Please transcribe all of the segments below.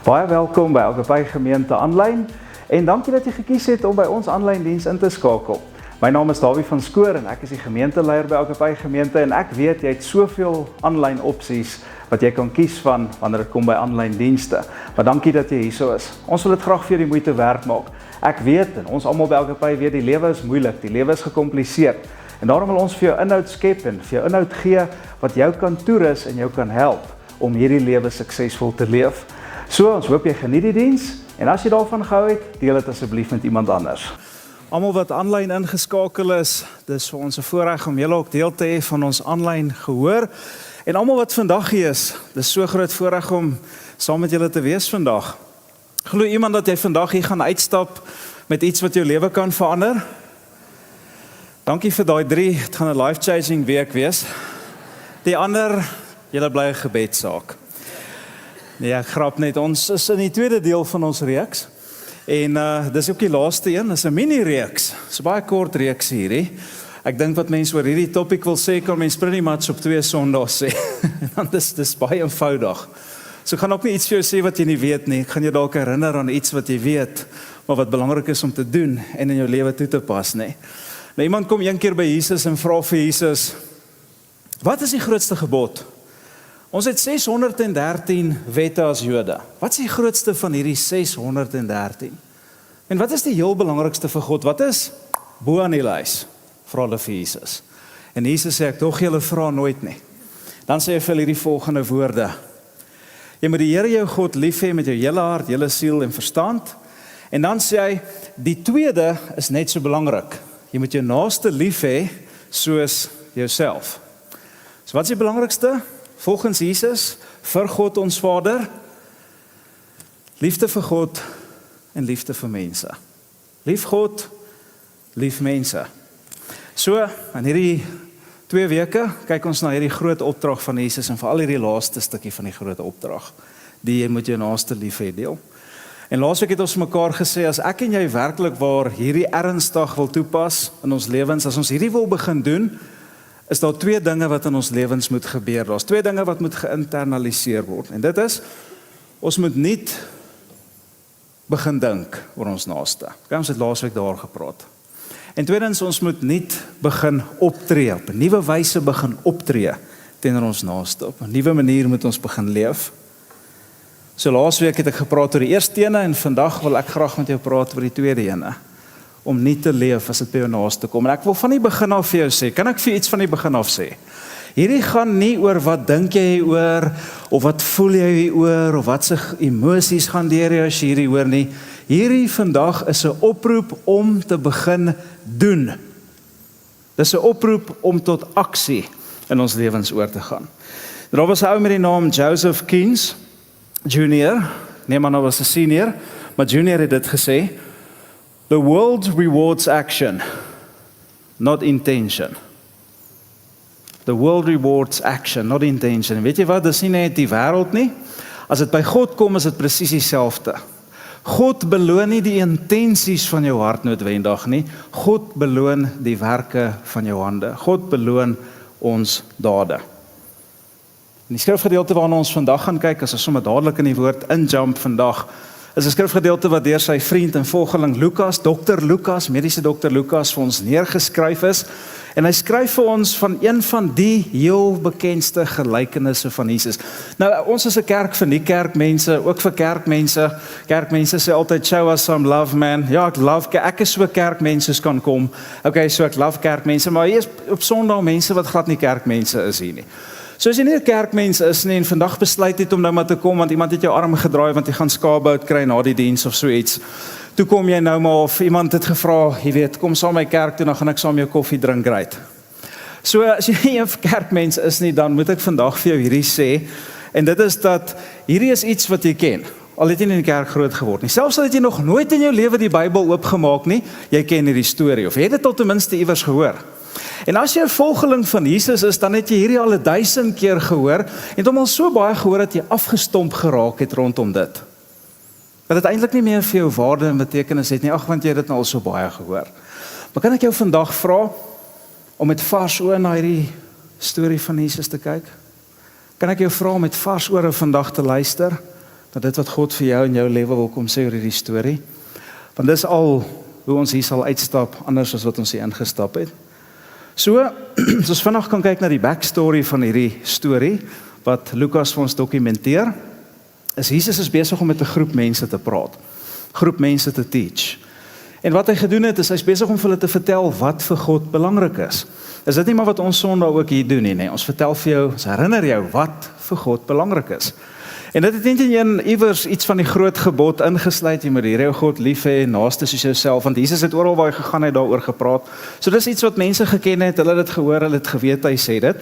Baie welkom by Agape Gemeente aanlyn en dankie dat jy gekies het om by ons aanlyn diens in te skakel. My naam is Dawie van Skoor en ek is die gemeenteleier by Agape Gemeente en ek weet jy het soveel aanlyn opsies wat jy kan kies van wanneer dit kom by aanlyn dienste. Maar dankie dat jy hierso is. Ons wil dit graag vir jou die moeite werd maak. Ek weet en ons almal by Agape weet die lewe is moeilik, die lewe is gekompliseer. En daarom wil ons vir jou inhoud skep en vir jou inhoud gee wat jou kan toerus en jou kan help om hierdie lewe suksesvol te leef. So, ons hoop jy geniet die diens en as jy daarvan gehou het, deel dit asseblief met iemand anders. Almal wat aanlyn ingeskakel is, dis vir ons 'n voorreg om julle ook deel te hê van ons aanlyn gehoor. En almal wat vandag hier is, dis so groot voorreg om saam met julle te wees vandag. Glo iemand dat jy vandag hier gaan uitstap met iets wat jou lewe kan verander? Dankie vir daai 3, het gaan 'n life-changing week wees. Die ander, julle bly 'n gebedsaak. Nee, ek grap net, ons is in die tweede deel van ons reeks. En dis ook die laaste een, dis 'n mini-reeks. Dis 'n baie kort reeks hierdie. Ek dink wat mense oor hierdie topic wil sê, kan mense pretty much op 2 Sondae sê. Dan dis baie eenvoudig. So ek gaan ook nie iets vir jou sê wat jy nie weet nie. Ek gaan jou dalk herinner aan iets wat jy weet, maar wat belangrik is om te doen en in jou lewe toe te pas, nee. Nou iemand kom een keer by Jesus en vra vir Jesus, wat is die grootste gebod? Ons het 613 wette as Jode. Wat is die grootste van hierdie 613? En wat is die heel belangrikste vir God? Wat is bo aan die lys? Vra hulle vir Jesus. En Jesus sê, ek dog julle vra nooit nie. Dan sê hy vir hierdie volgende woorde. Jy moet die Here jou God lief hê met jou hele hart, hele siel en verstand. En dan sê hy, die tweede is net so belangrik. Jy moet jou naaste lief hê soos jouself. So wat is die belangrikste? Volgens Jesus, vir God ons Vader, liefde vir God en liefde vir mense. Lief God, lief mense. So, in hierdie 2 weke, kyk ons na hierdie groot opdrag van Jesus en veral hierdie laaste stukkie van die groot opdrag, die jy moet jou naaste lief hê deel. En laasweek het ons mekaar gesê, as ek en jy werklik waar hierdie ernstig wil toepas in ons lewens, as ons hierdie wil begin doen, is daar 2 dinge wat in ons lewens moet gebeur. Daar's 2 dinge wat moet geïnternaliseer word. En dit is, ons moet nie begin dink oor ons naaste. Ons het laasweek daar gepraat. En tweedens, ons moet nie begin optree, op 'n nuwe wyse begin optree teenoor ons naaste. Op 'n nuwe manier moet ons begin leef. So laasweek het ek gepraat oor die eerste ene en vandag wil ek graag met jou praat oor die tweede ene. Om nie te leef as dit by jou naaste kom. En ek wil van die begin af vir jou sê, kan ek vir iets van die begin af sê? Hierdie gaan nie oor wat dink jy oor, of wat voel jy oor, of wat se emosies gaan deur jou as jy hierdie hoor nie. Hierdie vandag is 'n oproep om te begin doen. Dis 'n oproep om tot aksie in ons lewens oor te gaan. Daar was 'n ou met die naam Joseph Keynes Jr., nee maar nou was 'n senior, maar Junior het dit gesê, the world rewards action, not intention. The world rewards action, not intention. En weet jy wat, dis nie net die wêreld nie. As dit by God kom, is dit presies dieselfde. God beloon nie die intensies van jou hart noodwendig nie. God beloon die werke van jou hande. God beloon ons dade. In die skrifgedeelte waarna ons vandag gaan kyk, as ons sommer dadelik in die woord injump vandag, is 'n skrifgedeelte wat deur sy vriend en volgeling Lukas, Dr. Lukas, mediese Dr. Lukas vir ons neergeskryf is. En hy skryf vir ons van een van die heel bekendste gelykenisse van Jesus. Nou, ons is 'n kerk vir nie kerkmense, ook vir kerkmense. Kerkmense sê altyd, show us some love, man. Ja, ek is so kerkmense soos kan kom. Okay, so ek love kerkmense, maar hier is op Sondag mense wat glad nie kerkmense is hier nie. So as jy nie 'n kerkmens is nie en vandag besluit het om nou maar te kom want iemand het jou arm gedraai want jy gaan skaapbout kry na die diens of so iets. Toe kom jy nou maar of iemand het gevra, jy weet, kom saam my kerk toe, dan gaan ek saam jou koffie drink, right. So as jy nie 'n kerkmens is nie, dan moet ek vandag vir jou hierdie sê, en dit is dat hierdie is iets wat jy ken. Al het jy nie in die kerk groot geword nie. Selfs al het jy nog nooit in jou lewe die Bybel oopgemaak nie, jy ken hierdie storie of jy het dit tot ten minste iewers gehoor. En as jy 'n volgeling van Jesus is, dan het jy hierdie al 1000 keer gehoor, en hom al so baie gehoor dat jy afgestomp geraak het rondom dit. Dat dit eintlik nie meer vir jou waarde en betekenis het nie, ag want jy het dit nou al so baie gehoor. Maar kan ek jou vandag vra om met vars oë na hierdie storie van Jesus te kyk? Kan ek jou vra om met vars ore vandag te luister? dat dit wat God vir jou in jou lewe wil kom sê oor hierdie storie, want dis al hoe ons hier sal uitstap, anders as wat ons hier ingestap het. So, as ons vandag kan kyk na die backstory van hierdie storie, wat Lukas vir ons dokumenteer, is Jesus is besig om met 'n groep mense te praat, groep mense te teach. En wat hy gedoen het, is hy's besig om vir hulle te vertel wat vir God belangrik is. Is dit nie maar wat ons Sondag ook hier doen nie, nee? Ons vertel vir jou, ons herinner jou wat vir God belangrik is. En dit het nie iewers iets van die groot gebod ingesluit, jy moet die Here God lief hê, naaste soos jouself, want Jesus het oral waar hy gegaan het daaroor gepraat. So dis iets wat mense geken het, hulle het dit gehoor, hulle het geweet hy sê dit.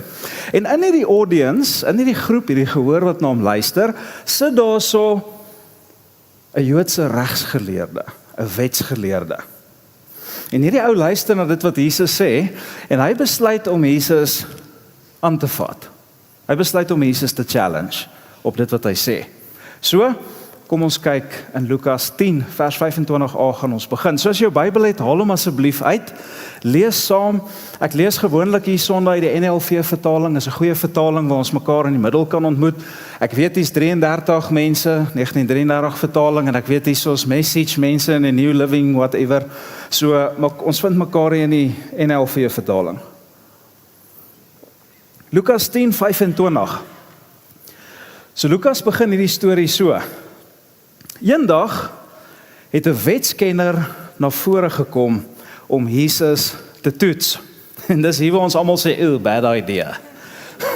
En in hierdie audience, in hierdie groep, hierdie gehoor wat na hom luister, sit daar so 'n Joodse regsgeleerde, 'n wetsgeleerde. En hierdie ou luister na dit wat Jesus sê, en hy besluit om Jesus aan te vat. Hy besluit om Jesus te challenge op dit wat hy sê. So, kom ons kyk in Lukas 10, vers 25a gaan ons begin. So as jou Bybel het, haal hom asseblief uit, lees saam. Ek lees gewoonlik hier Sondag uit die NLV vertaling, is 'n goeie vertaling waar ons mekaar in die middel kan ontmoet. Ek weet hier's 33 mense, 1933 vertaling, en ek weet hier's soos Message mense in 'n New Living, whatever. So, ons vind mekaar hier in die NLV vertaling. Lukas 10, 25. So Lukas begin hierdie storie so. Eendag het 'n wetskenner na vore gekom om Jesus te toets. En dis hier waar ons almal sê, "Ew, bad idea."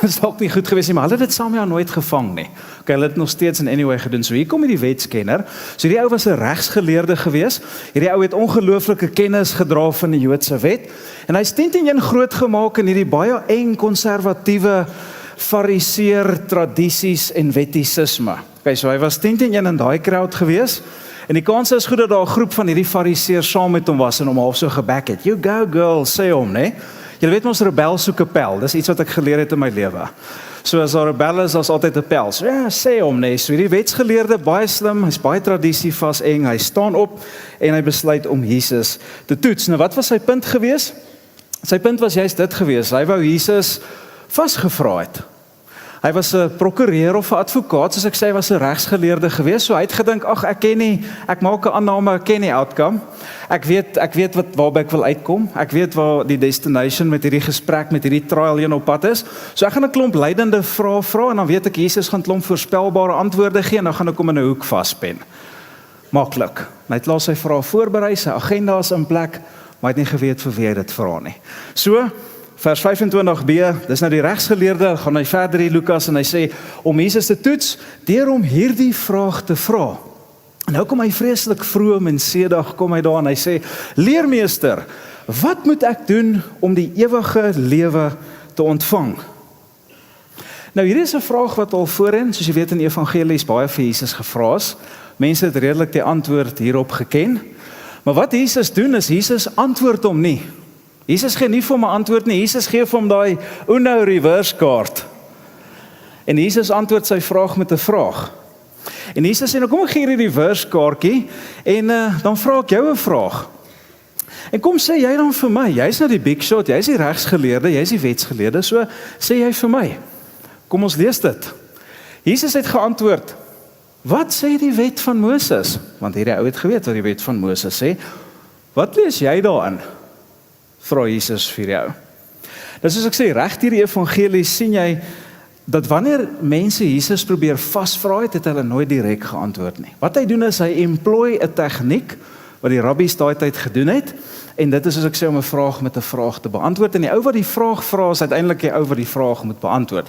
Dis dalk nie goed gewees nie, maar hulle het dit saam jou nooit gevang nie. Okay, hulle het nog steeds in anyway gedoen. So hier kom hierdie wetskenner. So hierdie ou was 'n regsgeleerde gewees. Hierdie ou het ongelooflike kennis gedra van die Joodse wet. En hy's 10 groot gemaak in hierdie baie eng konservatiewe fariseer tradisies en wettisisme. Okay, so hy was 10 in daai crowd gewees. En die kans is goed dat daar 'n groep van hierdie fariseërs saam met hom was en hom half so geback het. You go girl, sê hom, né? Jy weet ons rebel soek 'n pel. Dis iets wat ek geleer het in my lewe. So as daar rebel is, daar's altyd 'n pel. So ja, sê hom, né? So hierdie wetsgeleerde, baie slim, hy's baie tradisie vas eng. Hy staan op en hy besluit om Jesus te toets. Nou wat was sy punt gewees? Sy punt was juist dit gewees. Hy wou Jesus vasgevra het. Hy was 'n prokureur of 'n advokaat, soos ek sê, hy was 'n regsgeleerde gewees. So hy het gedink, ag ek maak 'n aanname, ek ken die outcome. Ek weet waarby ek wil uitkom. Ek weet waar die destination met hierdie gesprek, met hierdie trial heen op pad is. So ek gaan 'n klomp leidende vrae vra en dan weet ek Jesus gaan 'n klomp voorspelbare antwoorde gee en dan gaan ek hom in 'n hoek vaspen. Maklik. Hy het laat sy vrae voorberei, sy agenda is in plek, maar hy het nie geweet vir wie hy dit vra nie. So vers 25b, dis nou die regsgeleerde, gaan hy verder hier Lukas en hy sê, om Jesus te toets, deur om hierdie vraag te vra. En nou kom hy vreeslik vroom en sedag, kom hy daar en hy sê, leermeester, wat moet ek doen om die ewige lewe te ontvang? Nou hier is 'n vraag wat al voorheen, soos jy weet in die evangelies, baie vir Jesus gevra is. Mense het redelik die antwoord hierop geken. Maar wat Jesus doen is, Jesus antwoord hom nie. Jesus gee nie vir hom 'n antwoord nie, Jesus gee vir hom daai Uno reverse kaart. En Jesus antwoord sy vraag met 'n vraag. En Jesus sê, nou kom ek gee hierdie reverse kaartjie, en dan vra ek jou 'n vraag. En kom sê jy dan vir my, jy's nou die big shot, jy's die regsgeleerde, jy's die wetsgeleerde, so sê jy vir my. Kom ons lees dit. Jesus het geantwoord, wat sê die wet van Moses? Want hierdie ou het geweet wat die wet van Moses sê. Wat lees jy daarin? Vra Jesus vir jou. Dus soos ek sê, reg hierdie evangelie sien jy, dat wanneer mense Jesus probeer vasvra het hulle nooit direk geantwoord nie. Wat hy doen is, hy employ 'n tegniek, wat die rabbies daai tyd gedoen het, en dit is soos ek sê, om 'n vraag met 'n vraag te beantwoord, en die ou wat die vraag vra, is uiteindelik die ou wat die vraag moet beantwoord.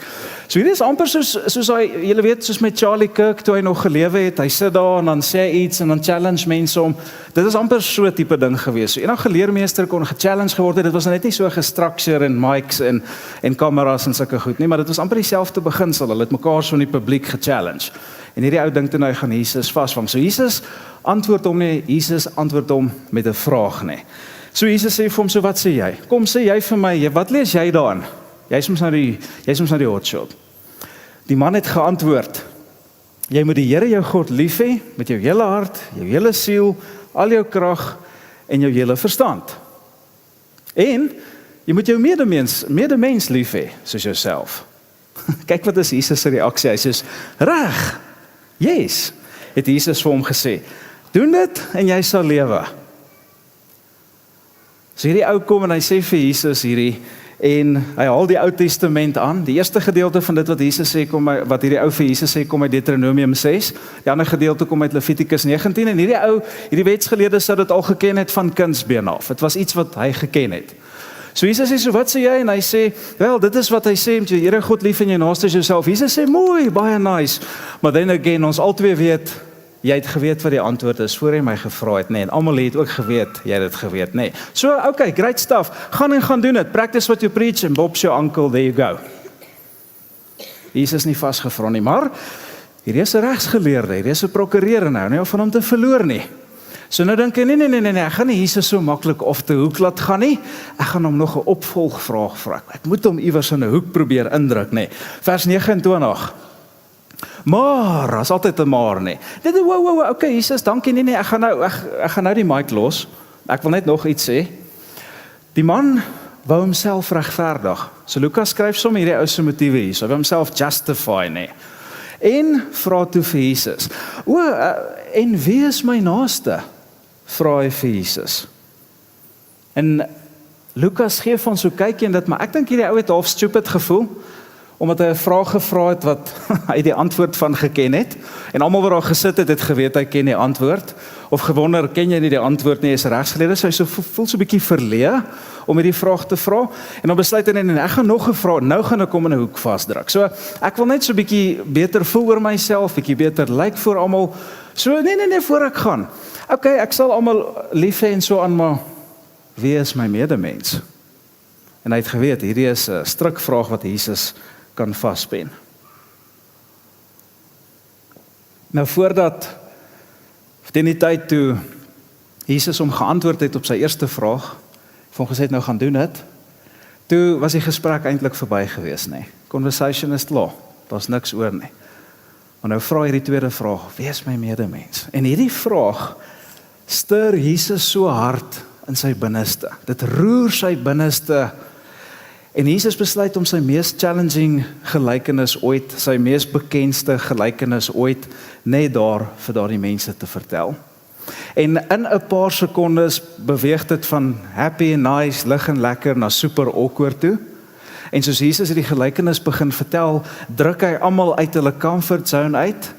So hier is amper soos hy, julle weet, soos met Charlie Kirk, toe hy nog gelewe het, hy sit daar, en dan sê hy iets, en dan challenge mense om, dit is amper so tipe ding gewees. So enige leermeester kon gechallenge geword het, dit was net nie so gestructure en mics en kameras en sulke goed nie, maar dit was amper dieselfde beginsel, hulle het mekaar so in die publiek gechallenge. En hierdie ou dink toe hy gaan Jesus vasvang. So Jesus antwoord hom nie, Jesus antwoord hom met 'n vraag nie. So Jesus sê vir hom, so wat sê jy? Kom sê jy vir my, wat lees jy daarin? Jy's soms nou die hotshot. Die man het geantwoord, jy moet die Here jou God lief hê, met jou hele hart, jou hele siel, al jou krag en jou hele verstand. En jy moet jou medemens lief hê, soos jouself. Kyk wat is Jesus se reaksie, hy sê, reg, yes, het Jesus vir hom gesê, doen dit en jy sal lewe. So hierdie ou kom en hy sê vir Jesus hierdie, en hy haal die Ou Testament aan. Die eerste gedeelte van dit wat Jesus sê, wat hierdie ou vir Jesus sê, kom uit Deuteronomium 6. Die ander gedeelte kom uit Levitikus 19. En hierdie wetsgeleerde sou dit al geken het van kindsbeen af. Het was iets wat hy geken het. So Jesus sê, so wat sê jy? En hy sê, wel, dit is wat hy sê, met jou Here God lief en jou naaste as jouself. Jesus sê, mooi, baie nice. Maar then again, ons albei weet, jy het geweet wat die antwoord is, voor hy my gevra het, nee, en almal het ook geweet, jy het dit geweet, nee. So, okay, great stuff, gaan doen het, practice what you preach, and Bob's your uncle, there you go. Jesus nie vasgevra nie, maar, hier is 'n regsgeleerde, hier is 'n prokureur nou, nie van hom te verloor nie. So nou dink hy, nee, ek gaan nie Jesus so maklik of te hoek laat gaan nie, ek gaan hom nog 'n opvolgvraag vra, ek moet hom iewers in 'n hoek probeer indruk, nee. Vers 29, maar, as altyd 'n maar nie. Wow, okay, Jesus, dankie, nee, ek gaan nou die mic los. Ek wil net nog iets sê. Die man wou homself regverdig. So Lukas skryf sommer hierdie ou se motiewe hier. So hy wou homself justify, nee. En vra toe vir Jesus. En wie is my naaste? Vra hy vir Jesus. En Lukas gee van so kykie en dit, maar ek dink hierdie ou het half stupid gevoel, omdat hy 'n vraag gevra het wat hy die antwoord van geken het, en almal wat daar gesit het, het geweet hy ken die antwoord, of gewonder, ken jy nie die antwoord nie, is regsgeleerde, so hy voel so 'n bietjie verleë om hierdie vraag te vra, en dan besluit hy, nee, ek gaan nog 'n vraag, nou gaan ek hom in 'n hoek vasdruk. So, ek wil net so 'n bietjie beter voel oor myself, bietjie beter lyk voor almal, so nee, voor ek gaan. Okay, ek sal almal lief hê en so aan, maar wie is my medemens? En hy het geweet, hierdie is 'n strikvraag wat Jesus kan vaspen. Nou voordat, teen die tyd toe Jesus hom geantwoord het op sy eerste vraag, van gesê het nou gaan doen het, toe was die gesprek eintlik verby gewees, nee. Conversation is klaar, daar's niks oor nie. Maar nou vra hy die tweede vraag, wie is my medemens? En hierdie vraag stuur Jesus so hard in sy binneste. Dit roer sy binneste. En Jesus besluit om sy mees challenging gelykenis ooit, sy mees bekendste gelykenis ooit, net daar vir daardie mense te vertel. En in 'n paar sekondes beweeg dit van happy en nice, lig en lekker na super awkward toe. En soos Jesus hierdie gelykenis begin vertel, druk hy almal uit hulle comfort zone uit,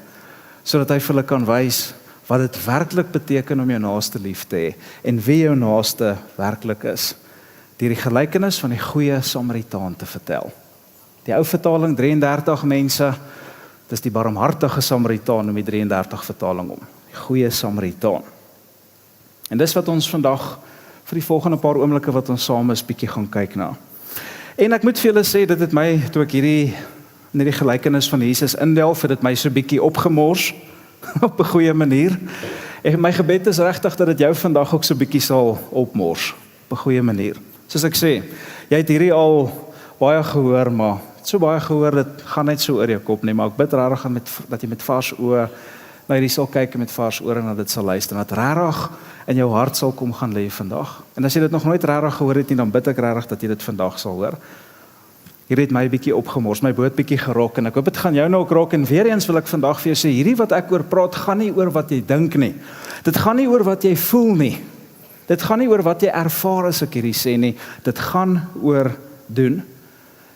sodat hy vir hulle kan wys wat dit werklik beteken om jou naaste lief te hê en wie jou naaste werklik is. Deur die gelykenis van die goeie Samaritaan te vertel. Die ou vertaling 33 mense, dis die barmhartige Samaritaan om die 33 vertaling om. Die goeie Samaritaan. En dis wat ons vandag vir die volgende paar oomblikke wat ons saam is bietjie gaan kyk na. En ek moet vir julle sê, dit het my, toe ek hierdie gelykenis van Jesus indelf, het dit my so bietjie opgemors op 'n goeie manier. En my gebed is regtig dat dit jou vandag ook so bietjie sal opmors op 'n goeie manier. Soos ek sê, jy het hierdie al baie gehoor, maar so baie gehoor, dit gaan net so oor jou kop nie, maar ek bid regtig dat jy met vars oë na hierdie sal kyk en met vars ore na dit sal luister, en dat regtig in jou hart sal kom gaan lê vandag. En as jy dit nog nooit regtig gehoor het nie, dan bid ek regtig dat jy dit vandag sal hoor. Hier het my bietjie opgemors, my boot bietjie gerok, en ek hoop dit gaan jou nou ook rok, en weer eens wil ek vandag vir jou sê, hierdie wat ek oor praat, gaan nie oor wat jy dink nie. Dit gaan nie oor wat jy voel nie. Dit gaan nie oor wat jy ervaar as ek hierdie sê nie, dit gaan oor doen.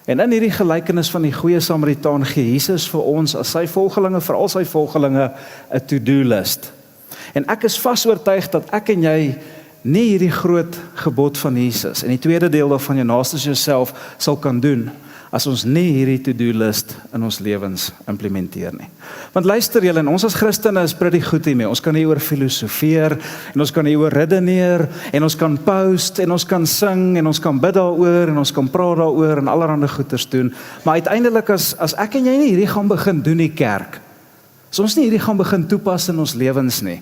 En in hierdie gelykenis van die goeie Samaritaan gee Jesus vir ons as sy volgelinge, vir al sy volgelinge, 'n to-do list. En ek is vas oortuig dat ek en jy nie hierdie groot gebod van Jesus en die tweede deel daarvan, jou naaste as jouself, sal kan doen as ons nie hierdie to-do list in ons lewens implementeer nie. Want luister julle, ons as Christene is pretty goed hiermee. Ons kan hieroor filosofeer, en ons kan hieroor redeneer, en ons kan post, en ons kan sing, en ons kan bid daaroor, en ons kan praat daaroor, en allerhande goeders doen. Maar uiteindelik, as ek en jy nie hierdie gaan begin doen in die kerk, as ons nie hierdie gaan begin toepas in ons lewens nie,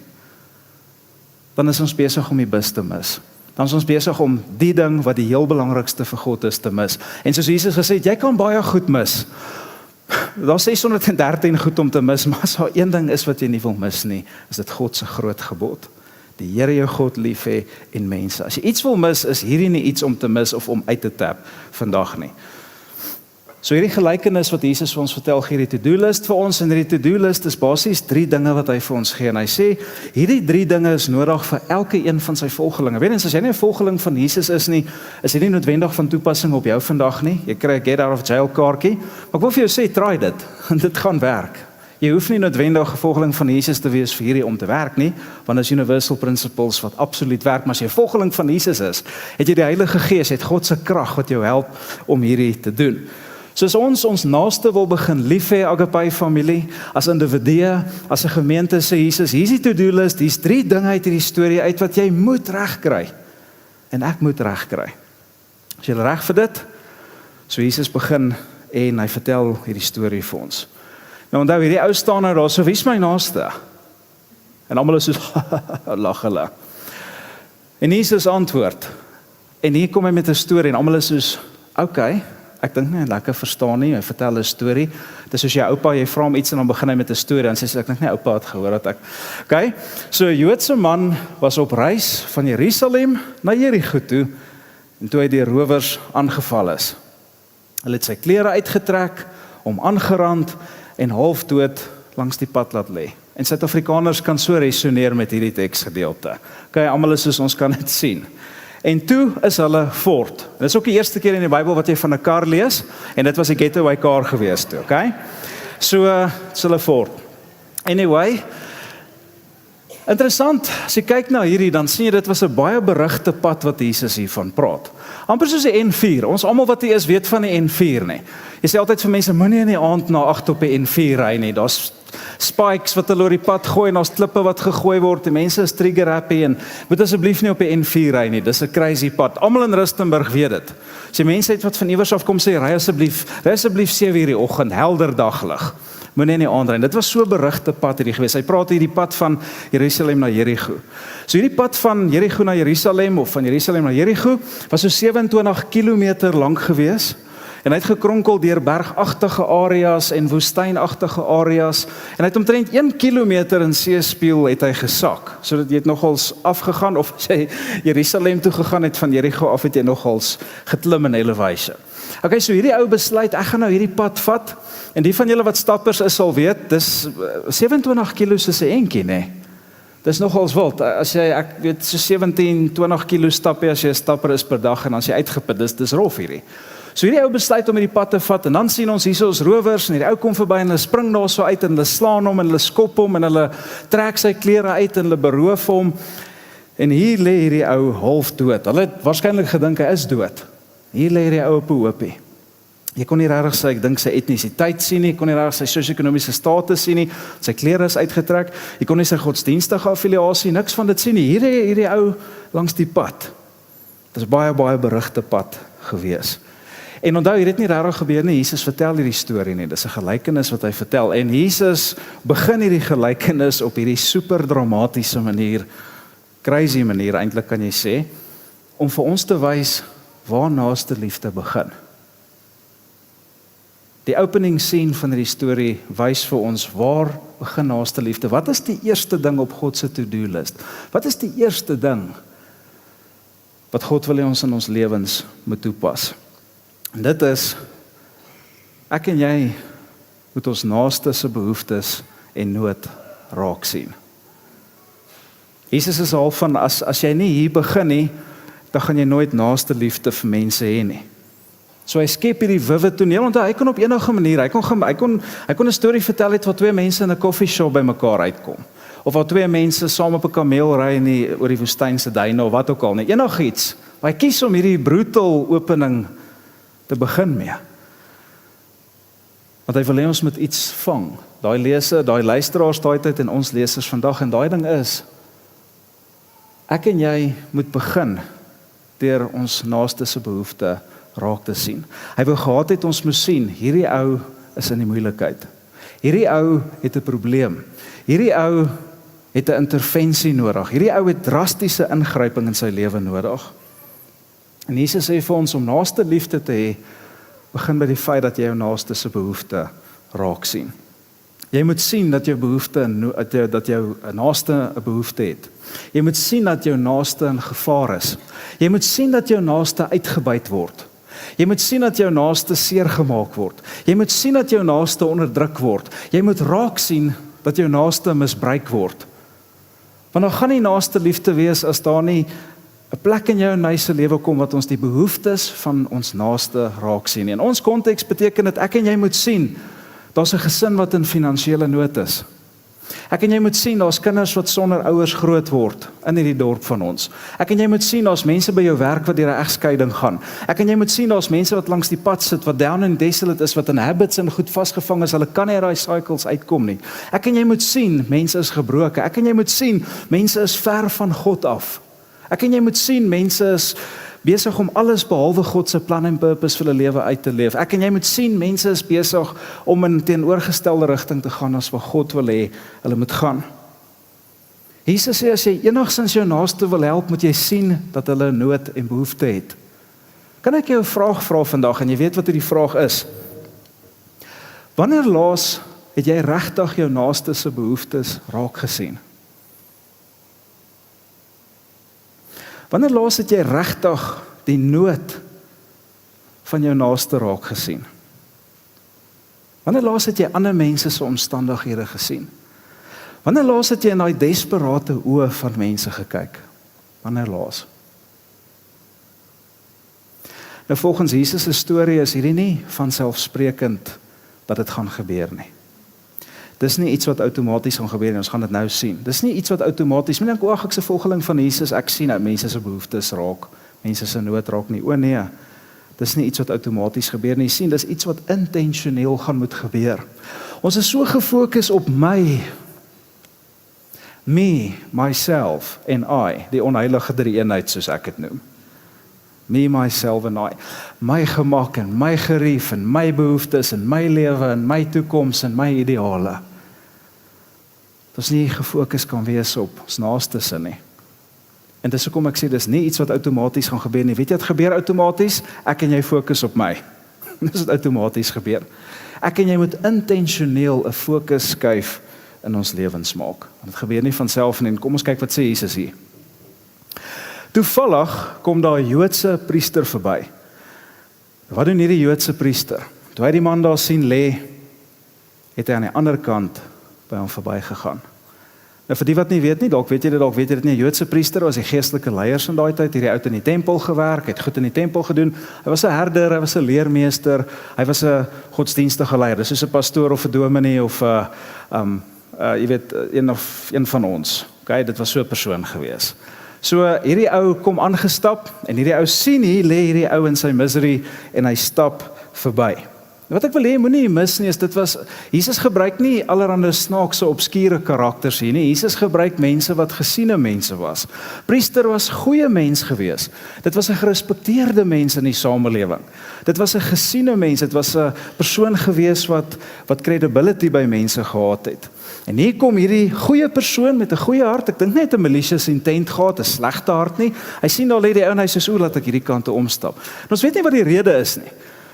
dan is ons besig om die bus te mis. Dan is ons besig om die ding wat die heel belangrikste vir God is te mis. En soos Jesus gesê het, jy kan baie goed mis. Daar 613 goed om te mis, maar as daar een ding is wat jy nie wil mis nie, is dit God se groot gebod. Die Here jou God lief hê en mense. As jy iets wil mis, is hierdie nie iets om te mis of om uit te tap vandag nie. So hierdie gelykenis wat Jesus vir ons vertel, gee die to-do list vir ons, en hierdie to-do list is basies 3 dinge wat hy vir ons gee, en hy sê, hierdie 3 dinge is nodig vir elke een van sy volgelinge. Weet jy, as jy nie 'n volgeling van Jesus is nie, is dit nie noodwendig van toepassing op jou vandag nie. Jy kry 'n get out of jail kaartjie, maar ek wil vir jou sê, try dit, en dit gaan werk. Jy hoef nie noodwendig 'n volgeling van Jesus te wees vir hierdie om te werk nie, want is universal principles wat absoluut werk, maar as jy 'n volgeling van Jesus is, het jy die Heilige Gees, het God se krag wat jou help om hierdie te doen. Soos ons naaste wil begin lief hê, Agape familie, as individue, as 'n gemeente, sê Jesus, hier is die to-do list, hier's 3 dinge uit hierdie storie uit wat jy moet regkry. En ek moet regkry. Is jy reg vir dit? So Jesus begin en hy vertel hierdie storie vir ons. Nou onthou, hierdie ou staan nou daar, so wie is my naaste? En almal is soos, lag hulle. En Jesus antwoord, en hier kom hy met 'n storie, en almal is soos, okay, ek dink nie, lekker verstaan nie, hy vertel 'n storie, dit is soos jy oupa, jy vra hom iets en dan begin hy met 'n storie, en sê, ek dink nie, oupa het gehoor dat ek, okay, so 'n Joodse man was op reis van Jerusalem na Jerigo toe, en toe hy deur rowers aangeval is. Hulle het sy klere uitgetrek, hom aangerand, en half dood langs die pad laat lê. En Suid-Afrikaners kan so resoneer met hierdie teksgedeelte. Okay, almal is soos ons kan dit sien. En toe is hulle voort. Dit is ook die eerste keer in die Bybel wat jy van 'n kar lees, en dit was 'n getaway kar gewees toe, okay? So, is hulle voort. Anyway, interessant, as jy kyk na hierdie, dan sien jy dit was 'n baie berugte pad wat Jesus hiervan praat. Amper soos die N4, ons almal wat hier is weet van die N4 nie. Jy sê altyd vir mense, moenie in die aand na 8 op die N4 ry nie, daar's spikes wat hulle oor die pad gooi, en daar's klippe wat gegooi word, die mense is trigger happy, en moet asseblief nie op die N4 ry nie, dis 'n crazy pad. Almal in Rustenburg weet dit. As jy mense het wat van iewers af kom sê, ry asseblief 7 uur die oggend, helder daglig. Moenie in die aand ry. Dit was so berugte pad hierdie gewees. Hy praat hierdie pad van Jerusalem na Jerigo. So hierdie pad van Jerigo na Jerusalem, of van Jerusalem na Jerigo, was so 27 kilometer lank gewees. En hy het gekronkel deur bergagtige areas en woestynagtige areas, en hy het omtrent 1 kilometer in seespieël het hy gesak, sodat jy het nogals afgegaan, of as jy Jerusalem toe gegaan het van Jerigo af, het jy nogals geklim in elevation. Okay, so hierdie ou besluit, ek gaan nou hierdie pad vat, en die van julle wat stappers is sal weet, dis 27 kilos is 'n entjie, nee. Dis nogals wild, as jy, ek weet, so 17, 20 kilo stap jy as jy 'n stapper is per dag, en as jy uitgeput, dis rof hierdie. So hierdie ou besluit om hierdie pad te vat, en dan sien ons hier ons rowers, en hierdie ou kom verby, en hulle spring daar so uit, en hulle slaan hom, en hulle skop hom, en hulle trek sy klere uit, en hulle beroof hom, en hier lê hierdie ou half dood. Hulle het waarskynlik gedink hy is dood. Hier lê hierdie ou op 'n hoopie. Jy kon nie regtig sy, ek dink sy etnisiteit sien nie, jy kon nie regtig sy sosio-ekonomiese status sien nie, sy klere is uitgetrek, jy kon nie sy godsdienstige affiliasie, niks van dit sien nie. Hierdie ou langs die pad. Dit is baie berugte pad gewees. En onthou, hier het nie regtig gebeur nie, Jesus vertel hierdie storie nie, dis 'n gelykenis wat hy vertel, en Jesus begin hierdie gelykenis op hierdie super dramatiese manier, crazy manier eintlik kan jy sê, om vir ons te wys waar naaste liefde begin. Die opening scene van hierdie storie wys vir ons waar begin naaste liefde. Wat is die eerste ding op God se to-do list? Wat is die eerste ding wat God wil hê ons in ons lewens moet toepas? En dit is, ek en jy moet ons naaste se behoeftes en nood raak sien. Jesus is al van, as jy nie hier begin nie, dan gaan jy nooit naaste liefde vir mense hê nie. So hy skep hierdie vivid toneel, want hy kon op enige manier, hy kon 'n storie vertel het waar 2 mense in 'n koffieshop by mekaar uitkom, of waar 2 mense saam op 'n kameel ry oor die woestynse duine, of wat ook al nie, enigiets. Maar hy kies om hierdie brutal opening te begin mee. Want hy wil hê ons moet iets vang. Daai luisteraars daai tyd en ons lesers vandag, en daai ding is, ek en jy moet begin deur ons naaste se behoefte raak te sien. Hy wou gehad het ons moes sien, hierdie ou is in die moeilikheid. Hierdie ou het 'n probleem. Hierdie ou het 'n intervensie nodig. Hierdie ou het drastiese ingryping in sy lewe nodig. En Jesus sê vir ons om naaste liefde te hê, begin by die feit dat jy jou naaste se behoefte raak sien. Jy moet sien dat jou naaste 'n behoefte het. Jy moet sien dat jou naaste in gevaar is. Jy moet sien dat jou naaste uitgebuit word. Jy moet sien dat jou naaste seer gemaak word. Jy moet sien dat jou naaste onderdruk word. Jy moet raak sien dat jou naaste misbruik word. Want dan gaan nie naaste liefde wees as daar nie 'n plek in jou en my se lewe kom wat ons die behoeftes van ons naaste raak sien. In ons konteks beteken dit ek en jy moet sien, daar's 'n gesin wat in finansiële nood is. Ek en jy moet sien, daar's kinders wat sonder ouers groot word in hierdie dorp van ons. Ek en jy moet sien, daar's mense by jou werk wat deur 'n egskeiding gaan. Ek en jy moet sien, daar's mense wat langs die pad sit, wat down and desolate is, wat in habits en goed vasgevang is, hulle kan nie uit daai cycles uitkom nie. Ek en jy moet sien, mense is gebroken. Ek en jy moet sien, mense is ver van God af. Ek en jy moet sien, mense is besig om alles behalwe God se plan en purpose vir hulle lewe uit te leef. Ek en jy moet sien, mense is besig om in 'n teenoorgestelde rigting te gaan as wat God wil hê hulle moet gaan. Jesus sê as jy enigstens jou naaste wil help, moet jy sien dat hulle nood en behoefte het. Kan ek jou 'n vraag vra vandag en jy weet wat die vraag is? Wanneer laas het jy regtig jou naaste se behoeftes raak gesien? Wanneer laas het jy regtig die nood van jou naaste raak gesien? Wanneer laas het jy ander mense se omstandighede gesien? Wanneer laas het jy in daai desperate oë van mense gekyk? Wanneer laas? Nou volgens Jesus se storie is hierdie nie vanselfsprekend dat dit gaan gebeur nie. Dis nie iets wat outomaties gaan gebeur nie, ons gaan dit nou sien. Dis nie iets wat outomaties, men dink ek se volgeling van Jesus, ek sien nou mense se behoeftes raak, mense se nood raak nie. O nee, dis nie iets wat outomaties gebeur nie. Sien, dis iets wat intentioneel gaan moet gebeur. Ons is so gefokus op my, me, myself en I, die onheilige drie-eenheid soos ek dit noem. Me, myself and I. My gemak en my gerief en my behoeftes en my lewe en my toekoms en my ideale. Ons nie gefokus kan wees op ons naaste se nie. En dis hoekom ek sê dis nie iets wat outomaties gaan gebeur nie. Weet jy wat gebeur outomaties? Ek en jy fokus op my. Dis wat outomaties gebeur. Ek en jy moet intentioneel 'n fokus skuif in ons lewens maak. Want dit gebeur nie van self nie. Kom ons kyk wat sê Jesus hier. Toevallig kom daar 'n Joodse priester verby. Wat doen hierdie Joodse priester? Toe hy die man daar sien lê, het hy aan die ander kant by hom verbygegaan. Nou vir die wat nie weet nie, dalk weet jy dit nie, 'n Joodse priester was die geestelike leiers in daai tyd, hierdie ou het in die tempel gewerk, het goed in die tempel gedoen. Hy was 'n herder, hy was 'n leermeester, hy was 'n godsdienstige leier. Dis soos 'n pastoor of 'n dominee of jy weet een van ons. Okay, dit was so 'n persoon gewees. So hierdie ou kom aangestap en hierdie ou sien hier lê hierdie ou in sy misery en hy stap verby. Wat ek wil hê moenie mis nie is dit was Jesus gebruik nie allerhande snaakse obskure karakters hier nie. Jesus gebruik mense wat gesiene mense was. Priester was goeie mens gewees. Dit was 'n gerespekteerde mens in die samelewing. Dit was 'n gesiene mens, dit was 'n persoon gewees wat credibility by mense gehad het. En hier kom hierdie goeie persoon met 'n goeie hart. Ek dink net 'n malicious intent gehad, 'n slegte hart nie. Hy sien daar lê die ou en hy sê so laat ek hierdie kant toe omstap. En ons weet nie wat die rede is nie.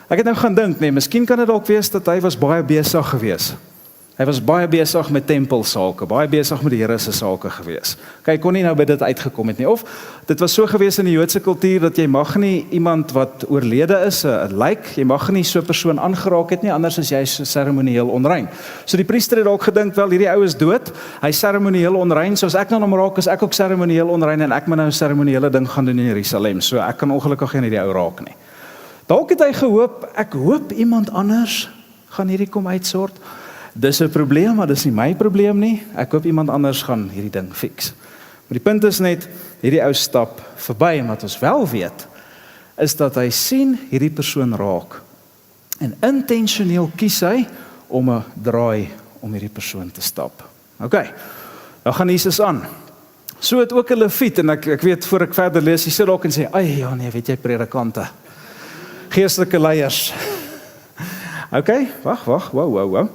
Ek het nou gaan dink, nee, miskien kan dit dalk wees dat hy was baie besig gewees. Hy was baie besig met tempelsake, baie besig met die Here se sake gewees. Kyk, kon nie nou by dit uitgekom het nie. Of dit was so gewees in die Joodse kultuur dat jy mag nie iemand wat oorlede is, 'n lijk, jy mag nie so 'n persoon aangeraak het nie, anders is jy seremonieel onrein. So die priester het dalk gedink, wel hierdie ou is dood, hy is seremonieel onrein, so as ek nou hom raak, is ek ook seremonieel onrein en ek moet nou 'n seremoniële ding gaan doen in Jerusalem. So ek kan ongelukkig nie die ou raak nie. Dalk het hy gehoop, ek hoop iemand anders gaan hierdie kom uitsort. Dis 'n probleem, maar dis nie my probleem nie. Ek hoop iemand anders gaan hierdie ding fix. Maar die punt is net, hierdie ou stap verby, en wat ons wel weet, is dat hy sien hierdie persoon raak. En intentioneel kies hy om 'n draai om hierdie persoon te stap. OK, nou gaan Jesus aan. So het ook 'n Lewiet, en ek weet, voor ek verder lees, jy sit dalk en sê, ai ja nee, weet jy, predikante, geestelike leiers. OK, wag, wow.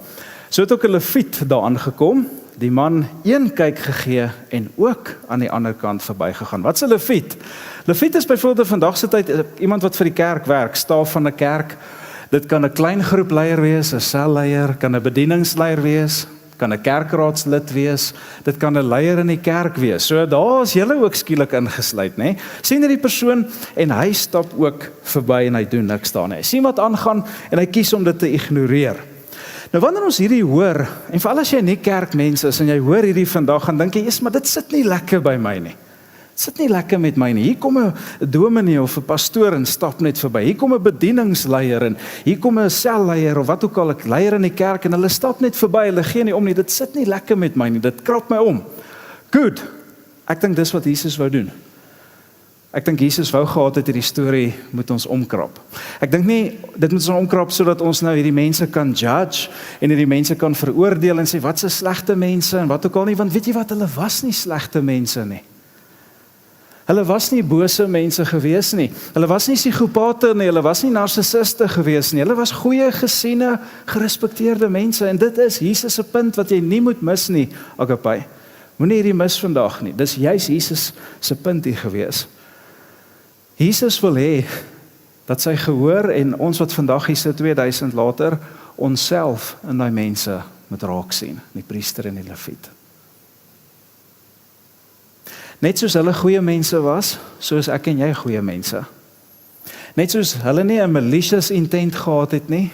So het ook 'n Lewiet daaraan gekom, die man een kyk gegee en ook aan die ander kant verbygegaan. Wat is 'n Lewiet? Lewiet is byvoorbeeld vandag se tyd iemand wat vir die kerk werk, staaf van 'n kerk. Dit kan 'n klein groep leier wees, 'n selleier, kan 'n bedieningsleier wees, kan 'n kerkraadslid wees, dit kan 'n leier in die kerk wees. So daar is julle ook skielik ingesluit, né? Sien jy die persoon en hy stap ook verby en hy doen niks daarin. Hy sien wat aangaan en hy kies om dit te ignoreer. Nou wanneer ons hierdie hoor, en veral as jy nie kerkmens is en jy hoor hierdie vandag, dan dink jy, "Eers, maar dit sit nie lekker by my nie. Dit sit nie lekker met my nie. Hier kom 'n dominee of 'n pastoor en stap net verby. Hier kom 'n bedieningsleier en hier kom 'n selleier of wat ook al, 'n leier in die kerk en hulle stap net verby. Hulle gee nie om nie. Dit sit nie lekker met my nie. Dit krap my om." Goed. Ek dink dis wat Jesus wou doen. Ek dink Jesus wou gehad het hierdie storie moet ons omkrap. Ek dink nie dit moet ons omkrap sodat ons nou hierdie mense kan judge en hierdie mense kan veroordeel en sê wat se slegte mense en wat ook al nie, want weet jy wat, hulle was nie slegte mense nie. Hulle was nie bose mense gewees nie. Hulle was nie psigopate nie, hulle was nie narcissiste gewees nie. Hulle was goeie, gesiene, gerespekteerde mense en dit is Jesus se punt wat jy nie moet mis nie, Agapai. Moenie hierdie mis vandag nie. Dis juis Jesus se punt hier gewees. Jesus wil hê dat sy gehoor en ons wat vandag hier sit 2000 later onsself in daai mense moet raak sien, die priester en die leviet. Net soos hulle goeie mense was, so is ek en jy goeie mense. Net soos hulle nie 'n malicious intent gehad het nie,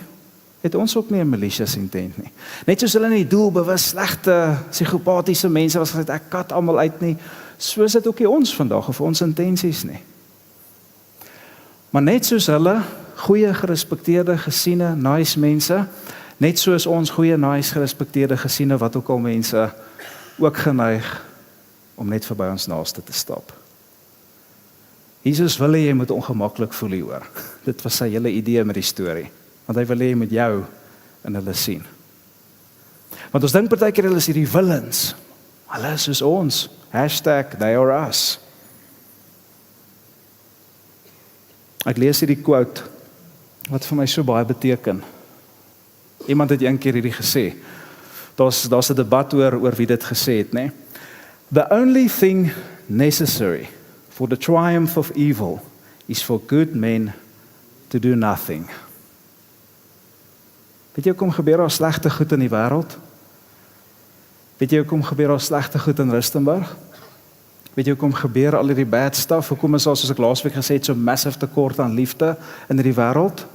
het ons ook nie 'n malicious intent nie. Net soos hulle nie doelbewus slegte, psigopatiese mense was gesê ek kat almal uit nie, so is dit ook nie ons vandag of ons intensies nie. Maar net soos hulle goeie, gerespekteerde, gesiene, nice mense, net soos ons goeie, nice, gerespekteerde, gesiene, wat ook al mense ook geneig om net verby ons naaste te stap. Jesus wil hê jy moet ongemaklik voel hieroor. Dit was sy hele idee met die storie. Want hy wil hê jy moet jou in hulle sien. Want ons dink partykeer hulle is hierdie villains. Hulle is soos ons. #they are us. Ek lees hierdie quote wat vir my so baie beteken. Iemand het een keer hierdie gesê. Daar's 'n debat oor wie dit gesê het, né? The only thing necessary for the triumph of evil is for good men to do nothing. Weet jy hoekom gebeur daar slegte goed in die wêreld? Weet jy hoekom gebeur daar slegte goed in Rustenburg? Weet jy hoekom gebeur al hierdie bad stuff? Hoekom is daar, soos ek laasweek gesê het, so massive tekort aan liefde in hierdie wêreld?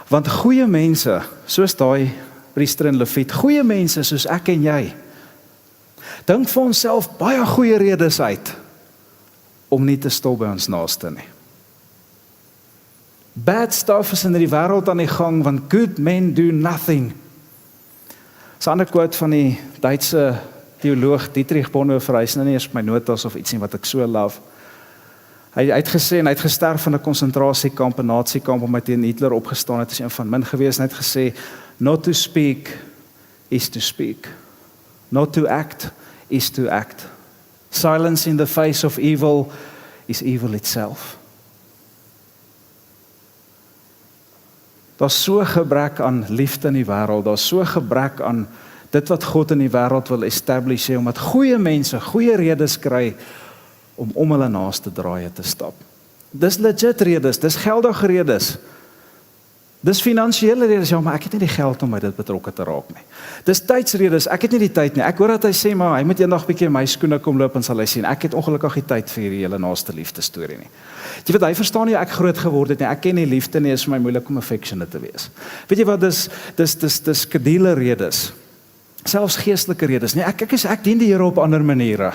Want goeie mense, soos daai priester en leviet, goeie mense soos ek en jy, dink vir onsself baie goeie redes uit om nie te stop by ons naaste nie. Bad stuff is in die wêreld aan die gang, want good men do nothing. 'n ander quote van die Duitse teoloog Dietrich Bonhoeffer, hy is nou nie eers op my notas of iets nie wat ek so love. Hy het gesê, en hy het gesterf van 'n konsentrasiekamp, 'n nasiekamp, omdat hy teen Hitler opgestaan het, is een van min gewees, en hy het gesê, not to speak is to speak. Not to act is to act. Silence in the face of evil is evil itself. Daar's so gebrek aan liefde in die wêreld, daar's so gebrek aan dit wat God in die wêreld wil establish, omdat goeie mense goeie redes kry om hulle naaste draaie te stap. Dis legit redes, dis geldige redes. Dis finansiële redes, ja, maar ek het nie die geld om by dit betrokke te raak nie. Dis tydsredes, ek het nie die tyd nie. Ek hoor dat hy sê, maar hy moet eendag bietjie in my skoene kom loop en sal hy sien, ek het ongelukkig nie tyd vir hierdie hele naaste liefde storie nie. Jy weet, hy verstaan nie, ek groot geword het nie, ek ken nie liefde nie, is vir my moeilik om affectionate te wees. Weet jy wat, dis skedule redes, selfs geestelike redes, nee, ek dien die Here op ander maniere.